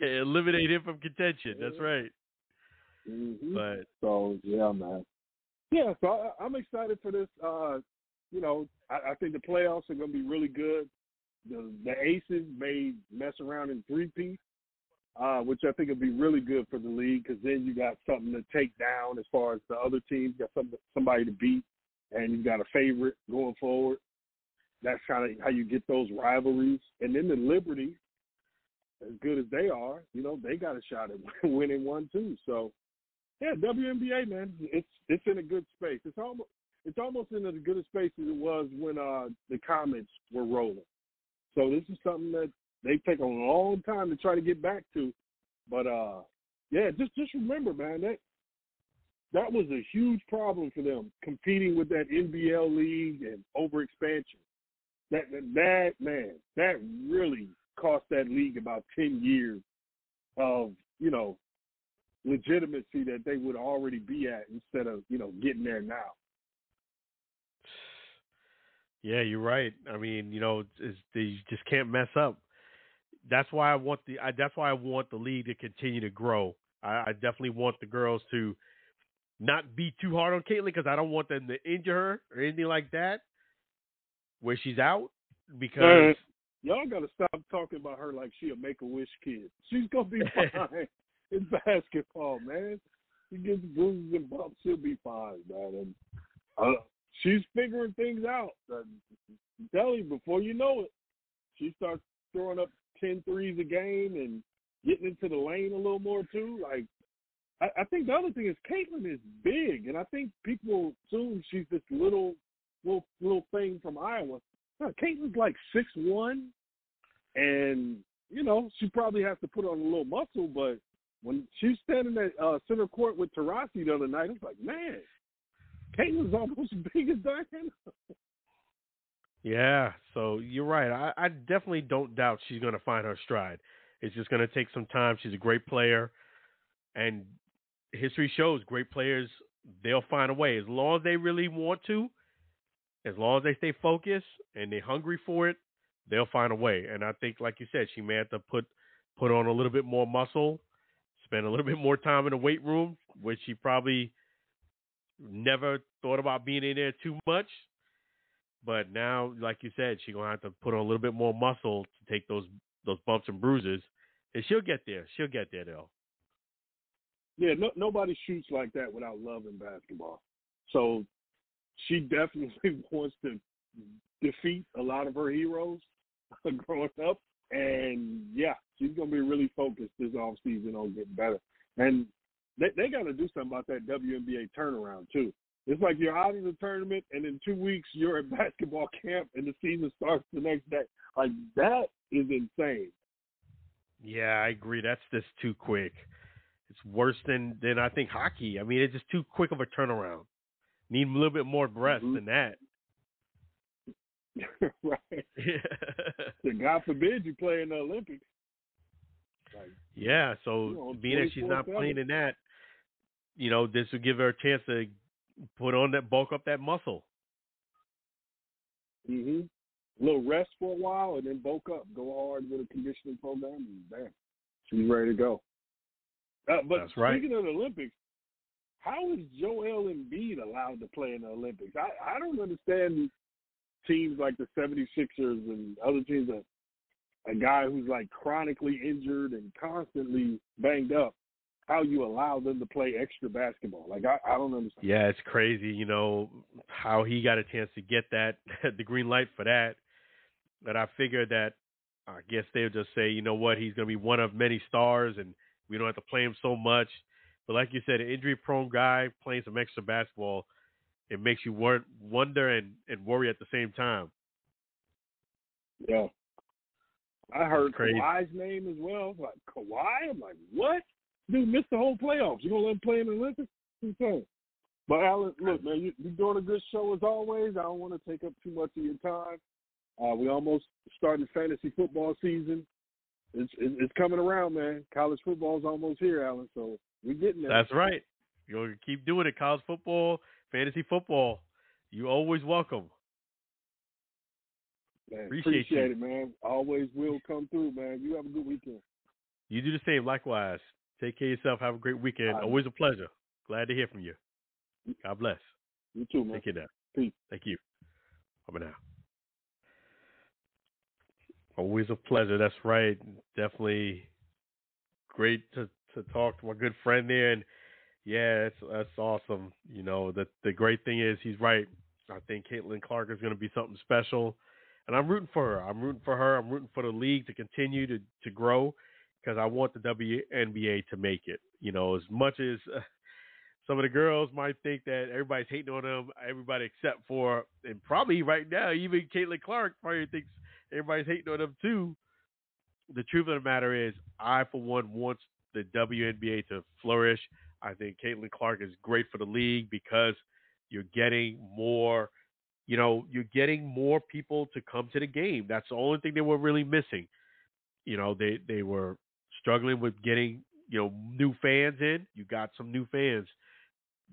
Eliminate him from contention. That's right. Mm-hmm. But so, yeah, man. Yeah, so I'm excited for this. I think the playoffs are going to be really good. The Aces may mess around in three-peat, which I think will be really good for the league, because then you got something to take down as far as the other teams. You got somebody to beat, and you've got a favorite going forward. That's kind of how you get those rivalries. And then the Liberty, as good as they are, they got a shot at winning one too. So, yeah, WNBA, man, it's in a good space. It's almost in as good a space as it was when the Comets were rolling. So this is something that they take a long time to try to get back to. But, yeah, just remember, man, that was a huge problem for them, competing with that NBL league and overexpansion. That really cost that league about 10 years of, legitimacy that they would already be at instead of, getting there now. yeah, you're right. I mean, you just can't mess up. That's why I want the league to continue to grow. I definitely want the girls to not be too hard on Caitlin, because I don't want them to injure her or anything like that where she's out, because y'all got to stop talking about her like she a Make-A-Wish kid. She's going to be fine in basketball, man. She gets bruises and bumps, she'll be fine, man. And she's figuring things out. I'm telling you, before you know it, she starts throwing up 10 threes a game and getting into the lane a little more too. Like, I think the other thing is Caitlin is big, and I think people assume she's this little thing from Iowa. No, Caitlin's like 6'1", and she probably has to put on a little muscle. But when she's standing at center court with Taurasi the other night, it's like, man, Caitlin's almost as big as Diana. Yeah, so you're right. I definitely don't doubt she's going to find her stride. It's just going to take some time. She's a great player, and history shows great players, they'll find a way. As long as they really want to, as long as they stay focused and they're hungry for it, they'll find a way. And I think, like you said, she may have to put on a little bit more muscle, spend a little bit more time in the weight room, which she probably never thought about being in there too much. But now, like you said, she's going to have to put on a little bit more muscle to take those bumps and bruises. And she'll get there. She'll get there, though. Yeah, nobody shoots like that without loving basketball. So she definitely wants to defeat a lot of her heroes growing up. And, yeah, she's going to be really focused this offseason on getting better. And they got to do something about that WNBA turnaround, too. It's like you're out of the tournament, and in 2 weeks you're at basketball camp, and the season starts the next day. Like, that is insane. Yeah, I agree. That's just too quick. It's worse than I think hockey. I mean, it's just too quick of a turnaround. Need a little bit more rest than that. Right. So God forbid you play in the Olympics. Like, yeah, so being that she's not playing in that, this will give her a chance to bulk up that muscle. Mm-hmm. A little rest for a while and then bulk up. Go hard with a conditioning program, and bam, she's ready to go. But that's right. Speaking of the Olympics, how is Joel Embiid allowed to play in the Olympics? I don't understand teams like the 76ers and other teams, a guy who's like chronically injured and constantly banged up, how you allow them to play extra basketball. Like, I don't understand. Yeah, it's crazy, how he got a chance to get that, the green light for that. But I figured that, I guess they'll just say, you know what, he's going to be one of many stars and we don't have to play him so much. But like you said, an injury-prone guy playing some extra basketball, it makes you wonder and worry at the same time. Yeah. I heard Crazy. Kawhi's name as well. Like, Kawhi? I'm like, what? Dude missed the whole playoffs. You gonna let him play in the Olympics? What's insane. But Alan, look, man, you're doing a good show as always. I don't want to take up too much of your time. We almost starting fantasy football season. It's coming around, man. College football's almost here, Alan. So we're getting there. That's right. You're gonna keep doing it. College football, fantasy football. You always welcome. Man, Appreciate you. it, man. Always will come through, man. You have a good weekend. You do the same. Likewise. Take care of yourself. Have a great weekend. Always a pleasure. Glad to hear from you. God bless. You too, man. Take care now. Peace. Thank you. Over now. Always a pleasure. That's right. Definitely great to talk to my good friend there. And yeah, that's awesome. You know, the great thing is he's right. I think Caitlin Clark is going to be something special. And I'm rooting for her. I'm rooting for the league to continue to grow because I want the WNBA to make it. You know, as much as some of the girls might think that everybody's hating on them, everybody except for, and probably right now, even Caitlin Clark probably thinks everybody's hating on them too. The truth of the matter is, I, for one, want the WNBA to flourish. I think Caitlin Clark is great for the league because you're getting more, you're getting more people to come to the game. That's the only thing they were really missing. You know, they were struggling with getting, new fans in. You got some new fans.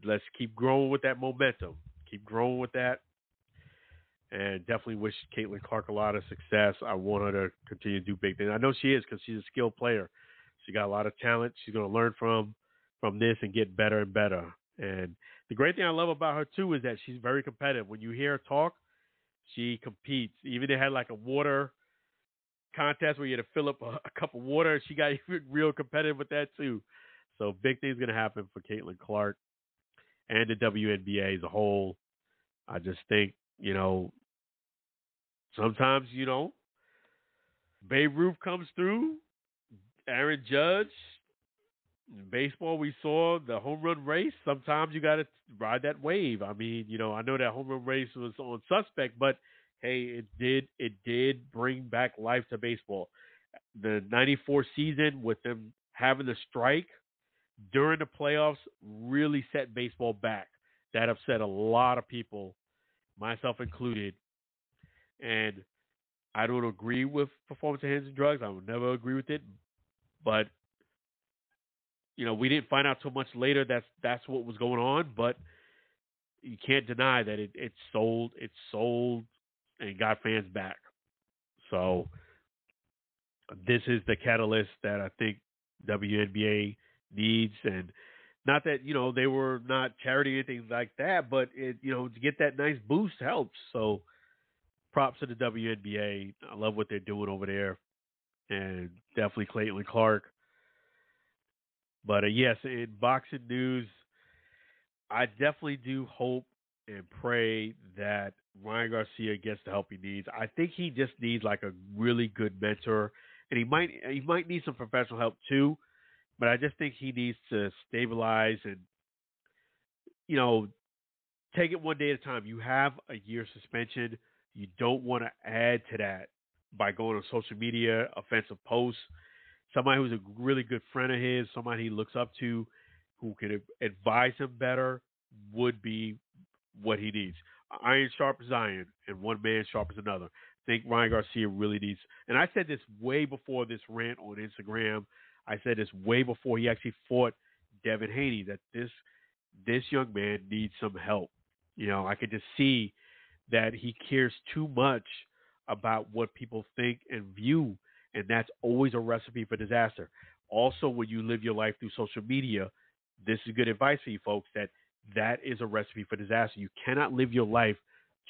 Let's keep growing with that momentum. Keep growing with that. And definitely wish Caitlin Clark a lot of success. I want her to continue to do big things. I know she is because she's a skilled player. She got a lot of talent. She's going to learn from this and get better and better. And the great thing I love about her, too, is that she's very competitive. When you hear her talk, she competes. Even they had like a water contest where you had to fill up a cup of water. She got even real competitive with that, too. So big things going to happen for Caitlin Clark and the WNBA as a whole. I just think, sometimes, Babe Ruth comes through, Aaron Judge. In baseball, we saw the home run race. Sometimes you got to ride that wave. I mean, I know that home run race was on suspect, but hey, it did bring back life to baseball. The 94 season with them having the strike during the playoffs really set baseball back. That upset a lot of people, myself included. And I don't agree with performance enhancing drugs. I would never agree with it. But we didn't find out so much later that's what was going on, but you can't deny that it sold and got fans back. So this is the catalyst that I think WNBA needs, and not that they were not charity or anything like that, but to get that nice boost helps. So props to the WNBA. I love what they're doing over there, and definitely Caitlin Clark. But yes, in boxing news, I definitely do hope and pray that Ryan Garcia gets the help he needs. I think he just needs like a really good mentor, and he might need some professional help too. But I just think he needs to stabilize and take it one day at a time. You have a year suspension. You don't want to add to that by going on social media, offensive posts. Somebody who's a really good friend of his, somebody he looks up to, who can advise him better, would be what he needs. Iron sharpens iron, and one man sharpens another. I think Ryan Garcia really needs, and I said this way before this rant on Instagram. I said this way before he actually fought Devin Haney, that this young man needs some help. I could just see that he cares too much about what people think and view, and that's always a recipe for disaster. Also, when you live your life through social media, this is good advice for you folks, that is a recipe for disaster. You cannot live your life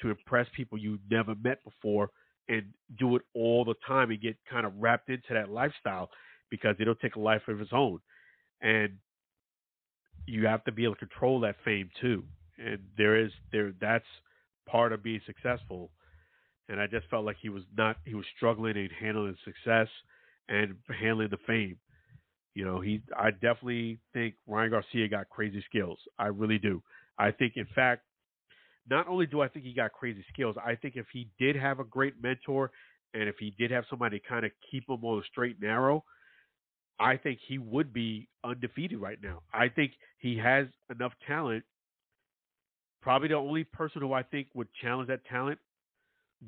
to impress people you've never met before and do it all the time and get kind of wrapped into that lifestyle, because it'll take a life of its own. And you have to be able to control that fame too. And that's part of being successful. And I just felt like he was struggling in handling success and handling the fame. I definitely think Ryan Garcia got crazy skills. I really do. I think, in fact, not only do I think he got crazy skills, I think if he did have a great mentor and if he did have somebody to kind of keep him on the straight and narrow, I think he would be undefeated right now. I think he has enough talent. Probably the only person who I think would challenge that talent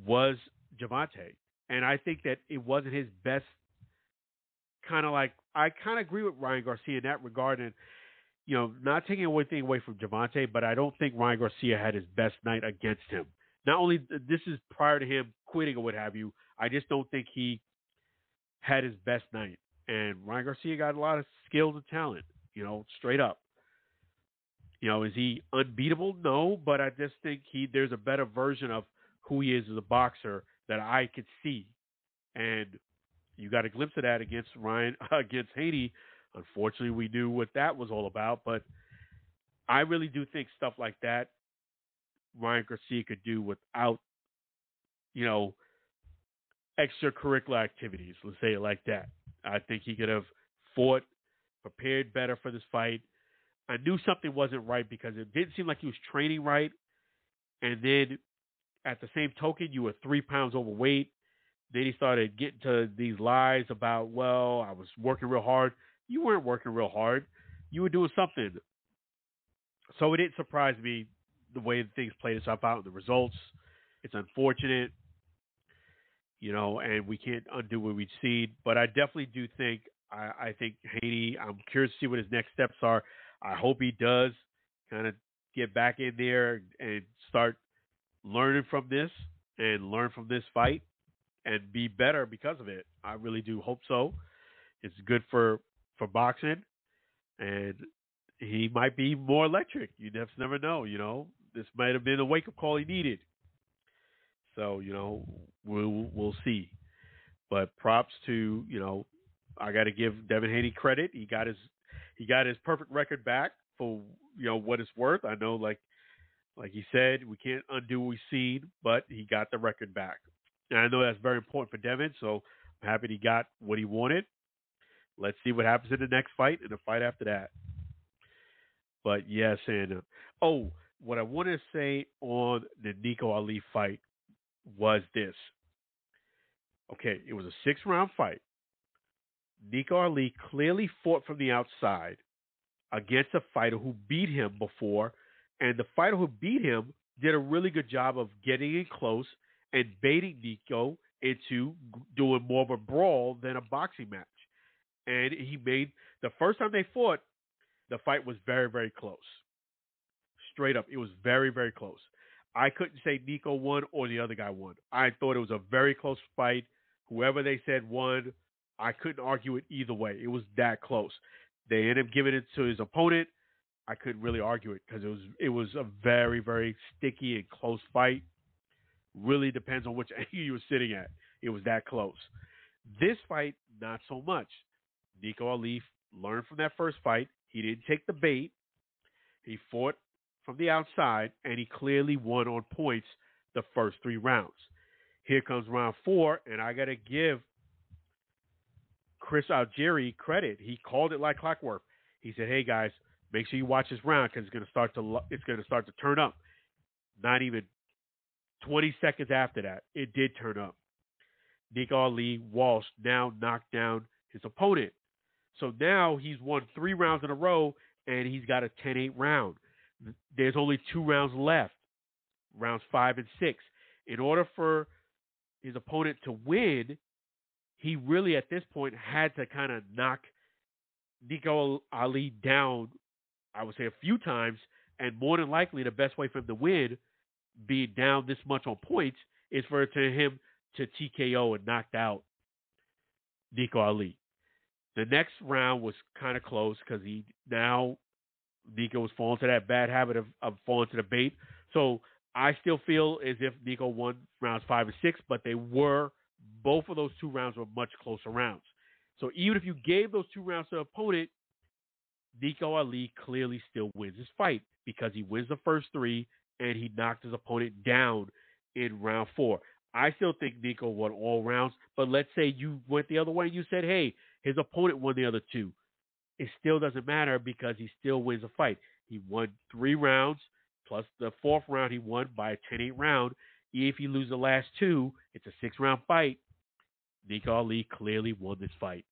was Javante. And I think that it wasn't his best kind of like, I kind of agree with Ryan Garcia in that regard. And, not taking anything away from Javante, but I don't think Ryan Garcia had his best night against him. Not only, this is prior to him quitting or what have you, I just don't think he had his best night. And Ryan Garcia got a lot of skills and talent, straight up. Is he unbeatable? No, but I just think there's a better version of who he is as a boxer that I could see. And you got a glimpse of that against Haney. Unfortunately, we knew what that was all about, but I really do think stuff like that Ryan Garcia could do without, extracurricular activities. Let's say it like that. I think he could have fought, prepared better for this fight. I knew something wasn't right because it didn't seem like he was training right. And then at the same token, you were 3 pounds overweight. Then he started getting to these lies about, I was working real hard. You weren't working real hard. You were doing something. So it didn't surprise me the way things played itself out in the results. It's unfortunate, and we can't undo what we've seen. But I definitely do think, I think Haney, I'm curious to see what his next steps are. I hope he does kind of get back in there and start learning from this and learn from this fight and be better because of it. I really do hope so. It's good for boxing, and he might be more electric. You just never know, This might have been a wake-up call he needed. So, we'll see. But props to, I got to give Devin Haney credit. He got his perfect record back for, what it's worth. I know, like he said, we can't undo what we've seen, but he got the record back. And I know that's very important for Devin, so I'm happy he got what he wanted. Let's see what happens in the next fight and the fight after that. But yes, and what I want to say on the Nico Ali fight was this. Okay, it was a 6-round fight. Nico Ali clearly fought from the outside against a fighter who beat him before, and the fighter who beat him did a really good job of getting in close and baiting Nico into doing more of a brawl than a boxing match. And he made, the first time they fought, the fight was very, very close. Straight up, it was very, very close. I couldn't say Nico won or the other guy won. I thought it was a very close fight. Whoever they said won, I couldn't argue it either way. It was that close. They ended up giving it to his opponent. I couldn't really argue it because it was a very, very sticky and close fight. Really depends on which angle you were sitting at. It was that close. This fight, not so much. Nico Ali learned from that first fight. He didn't take the bait. He fought from the outside, and he clearly won on points the first 3 rounds. Here comes round 4, and I got to give Chris Algieri credit. He called it like clockwork. He said, "Hey guys, make sure you watch this round because it's going to start to turn up." Not even 20 seconds after that, it did turn up. Nico Ali Walsh now knocked down his opponent. So now he's won 3 rounds in a row, and he's got a 10-8 round. There's only 2 rounds left, rounds 5 and 6. In order for his opponent to win, he really at this point had to kind of knock Nico Ali down, I would say a few times, and more than likely the best way for him to win, being down this much on points, is for him to TKO and knock out Nico Ali. The next round was kind of close because Nico was falling to that bad habit of falling to the bait. So I still feel as if Nico won rounds 5 and 6, but both of those 2 rounds were much closer rounds. So even if you gave those 2 rounds to the opponent, Nico Ali clearly still wins his fight because he wins the first 3 and he knocked his opponent down in round 4. I still think Nico won all rounds, but let's say you went the other way and you said, hey, his opponent won the other 2. It still doesn't matter because he still wins a fight. He won 3 rounds. plus the fourth round he won by a 10-8 round. If you lose the last two, it's a 6-round fight. Nico Ali clearly won this fight.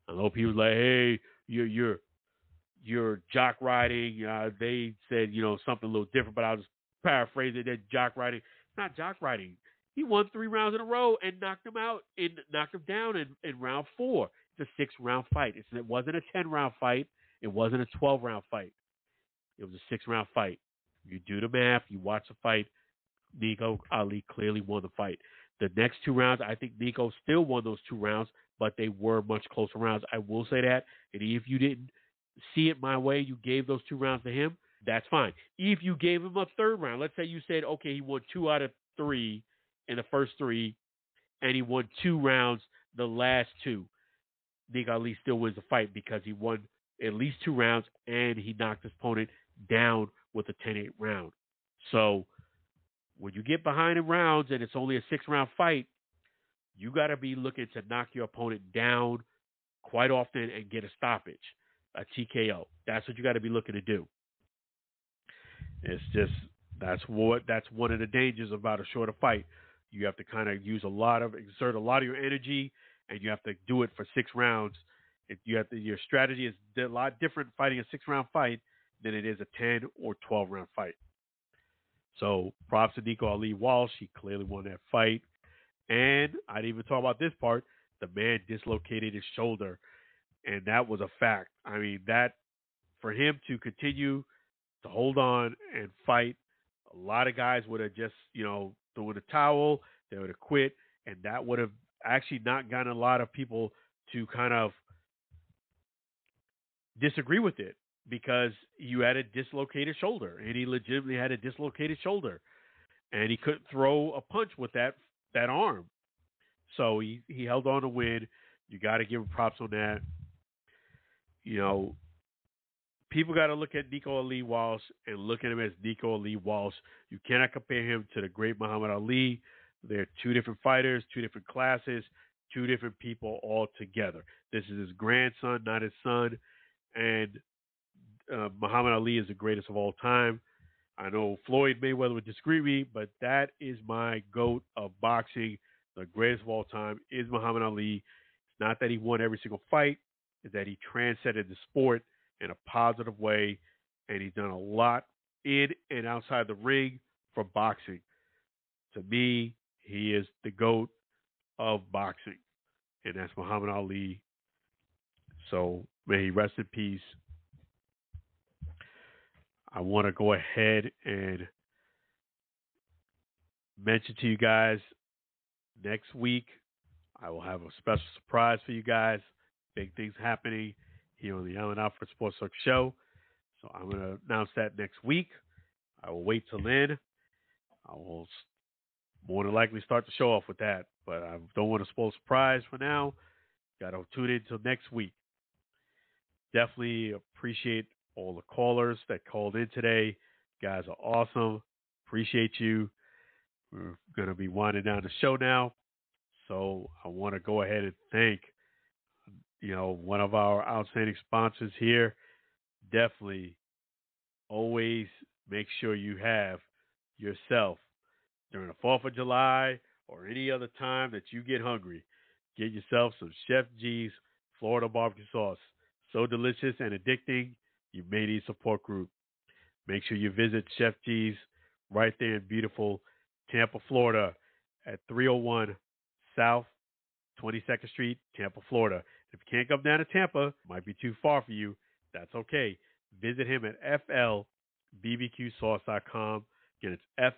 I know people like, hey, you're jock riding. They said, something a little different, but I'll just paraphrase it. That jock riding. It's not jock riding. He won 3 rounds in a row and knocked him out and knocked him down in round 4. It's a 6-round fight. It wasn't a 10-round fight. It wasn't a 12-round fight. It was a 6-round fight. You do the math. You watch the fight. Nico Ali clearly won the fight. The next 2 rounds, I think Nico still won those 2 rounds, but they were much closer rounds. I will say that. And if you didn't see it my way, you gave those 2 rounds to him, that's fine. If you gave him a 3rd round, let's say you said, okay, he won 2 out of 3 in the first 3, and he won 2 rounds the last 2, Nico Ali still wins the fight because he won at least 2 rounds and he knocked his opponent down with a 10-8 round. So when you get behind in rounds and it's only a 6-round fight, you got to be looking to knock your opponent down quite often and get a stoppage, a TKO. That's what you got to be looking to do. It's just that's one of the dangers about a shorter fight. You have to kind of exert a lot of your energy, and you have to do it for 6 rounds. Your strategy is a lot different fighting a 6-round fight than it is a 10 or 12-round fight. So props to Nico Ali Walsh. He clearly won that fight. And I didn't even talk about this part. The man dislocated his shoulder, and that was a fact. I mean, that for him to continue to hold on and fight, a lot of guys would have just, thrown the towel. They would have quit, and that would have actually not gotten a lot of people to kind of disagree with it because you had a dislocated shoulder, and he legitimately had a dislocated shoulder, and he couldn't throw a punch with that arm. So he held on to win. You got to give him props on that. People got to look at Nico Ali Walsh and look at him as Nico Ali Walsh. You cannot compare him to the great Muhammad Ali. They're 2 different fighters, 2 different classes, 2 different people altogether. This is his grandson, not his son. And Muhammad Ali is the greatest of all time. I know Floyd Mayweather would disagree with me, but that is my GOAT of boxing. The greatest of all time is Muhammad Ali. It's not that he won every single fight. It's that he transcended the sport in a positive way, and he's done a lot in and outside the ring for boxing. To me, he is the GOAT of boxing, and that's Muhammad Ali. So may he rest in peace. I want to go ahead and mention to you guys next week, I will have a special surprise for you guys. Big things happening here on the Allen Alfred Sports Talk Show. So I'm going to announce that next week. I will wait till then. I will more than likely start the show off with that, but I don't want to spoil surprise for now. Got to tune in until next week. Definitely appreciate all the callers that called in today. You guys are awesome. Appreciate you. We're going to be winding down the show now. So I want to go ahead and thank, one of our outstanding sponsors here. Definitely always make sure you have yourself during the 4th of July or any other time that you get hungry. Get yourself some Chef G's Florida barbecue sauce. So delicious and addicting, you may need support group. Make sure you visit Chef G's right there in beautiful Tampa, Florida at 301 South 22nd Street, Tampa, Florida. If you can't come down to Tampa, it might be too far for you. That's okay. Visit him at flbbqsauce.com. Again, it's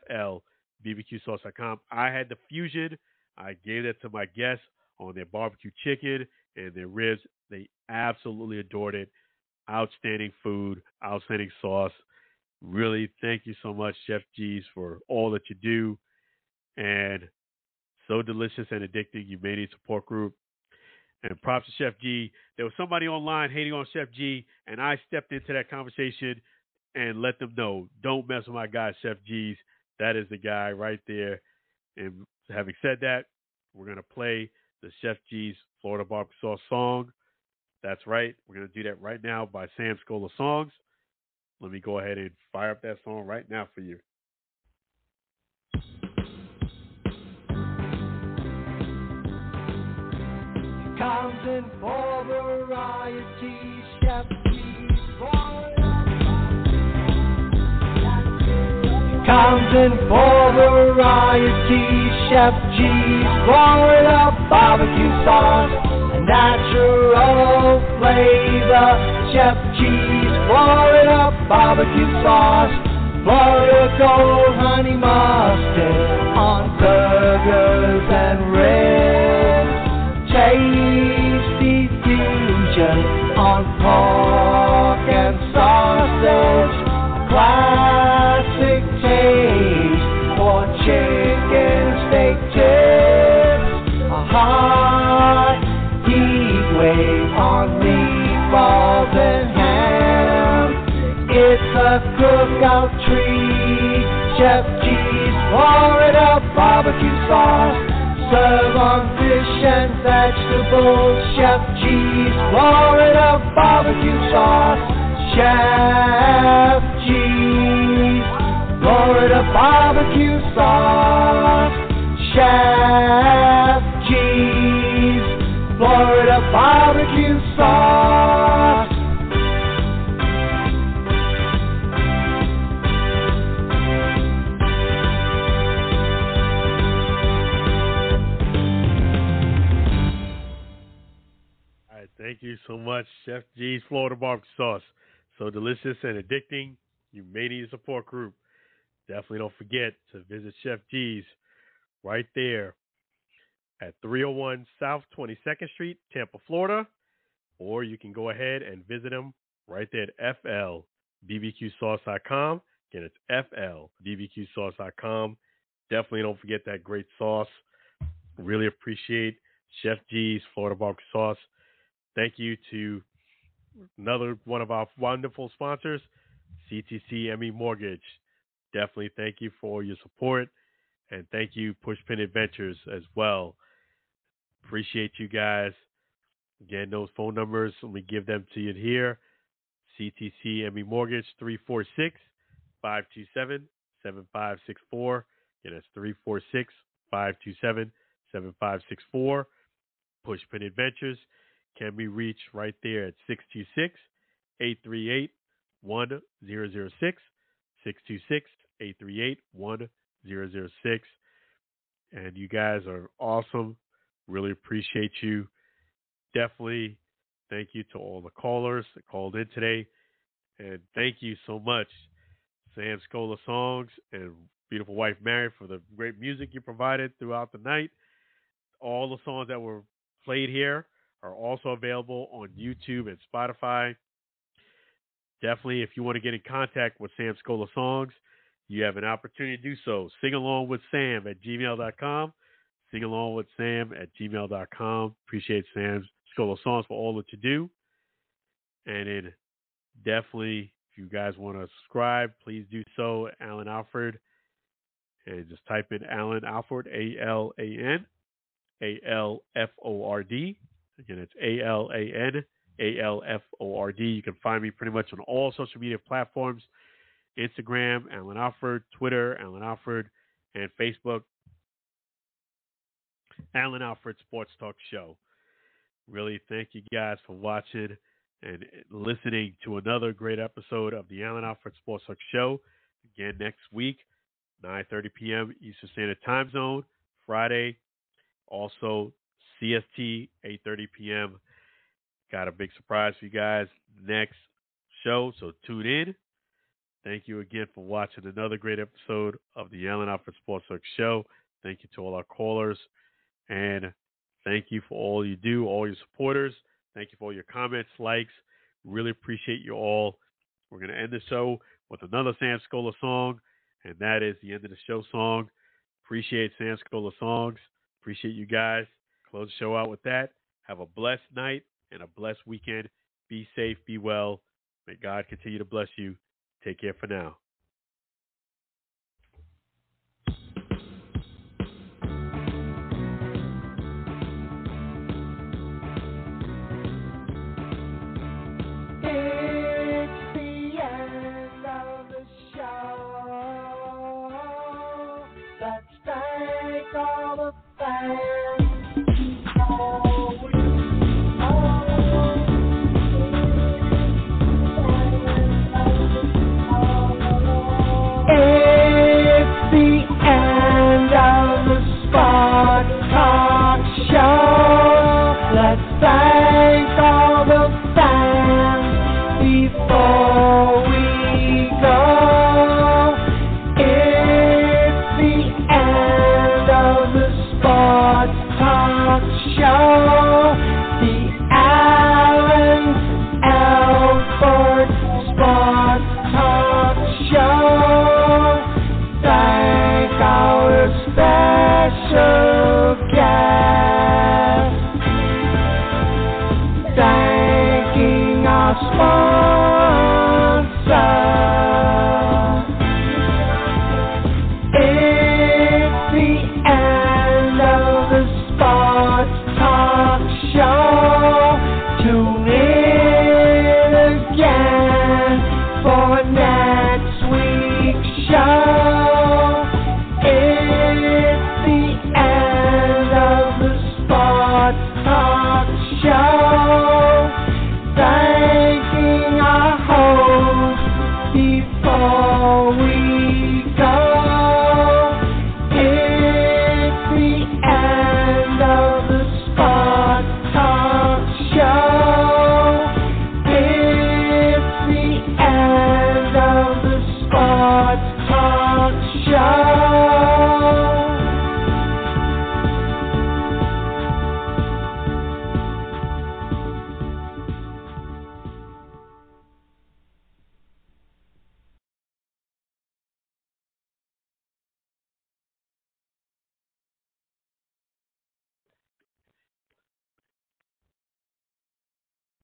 flbbqsauce.com. I had the fusion. I gave that to my guests on their barbecue chicken and their ribs. They absolutely adored it. Outstanding food, outstanding sauce. Really, thank you so much, Chef G's, for all that you do. And so delicious and addicting. You may need support group. And props to Chef G. There was somebody online hating on Chef G, and I stepped into that conversation and let them know, don't mess with my guy, Chef G's. That is the guy right there. And having said that, we're going to play the Chef G's Florida Barbecue Sauce song. That's right. We're going to do that right now by Sam Scola Songs. Let me go ahead and fire up that song right now for you. Comes in for variety, Chef G's Comes in for variety, Chef G's Florida barbecue sauce, a natural flavor. Chef G's Florida barbecue sauce, Florida gold honey mustard on burgers and ribs. Tasty fusion on pork and sausage. Classic taste for chicken steak tips. A hot heat wave on meatballs and ham. It's a cookout treat. Chef G's Florida barbecue sauce. Serve on fish and vegetables. Chef G's Florida barbecue sauce. Chef G's Florida barbecue sauce. Chef G's Florida barbecue sauce. Thank you so much, Chef G's Florida barbecue sauce. So delicious and addicting. You may need a support group. Definitely don't forget to visit Chef G's right there at 301 South 22nd Street, Tampa, Florida. Or you can go ahead and visit them right there at flbbqsauce.com. Again, it's flbbqsauce.com. Definitely don't forget that great sauce. Really appreciate Chef G's Florida barbecue sauce. Thank you to another one of our wonderful sponsors, CTC ME Mortgage. Definitely thank you for your support, and thank you Pushpin Adventures as well. Appreciate you guys. Again, those phone numbers, let me give them to you here. CTC ME Mortgage, 346-527-7564. Again, that's 346-527-7564. Pushpin Adventures can be reached right there at 626-838-1006, 626-838-1006. And you guys are awesome. Really appreciate you. Definitely thank you to all the callers that called in today. And thank you so much, Sam Scola Songs and beautiful wife Mary, for the great music you provided throughout the night. All the songs that were played here are also available on YouTube and Spotify. Definitely, if you want to get in contact with Sam Scola Songs, you have an opportunity to do so. Sing along with Sam at gmail.com. Sing along with Sam at gmail.com. Appreciate Sam Scola Songs for all that you do. And then definitely, if you guys want to subscribe, please do so. Alan Alford. And just type in Alan Alford, ALANALFORD. Again, it's ALANALFORD. You can find me pretty much on all social media platforms. Instagram, Alan Alford, Twitter, Alan Alford, and Facebook, Alan Alford Sports Talk Show. Really thank you guys for watching and listening to another great episode of the Alan Alford Sports Talk Show. Again, next week, 9:30 p.m. Eastern Standard Time Zone, Friday. Also, CST, 8:30 p.m. Got a big surprise for you guys next show, so tune in. Thank you again for watching another great episode of the Alan Alford Sports Talk Show. Thank you to all our callers, and thank you for all you do, all your supporters. Thank you for all your comments, likes. Really appreciate you all. We're going to end the show with another Sam Scola song, and that is the end of the show song. Appreciate Sam Scola Songs. Appreciate you guys. Close the show out with that. Have a blessed night and a blessed weekend. Be safe, be well. May God continue to bless you. Take care for now. It's the end. Show.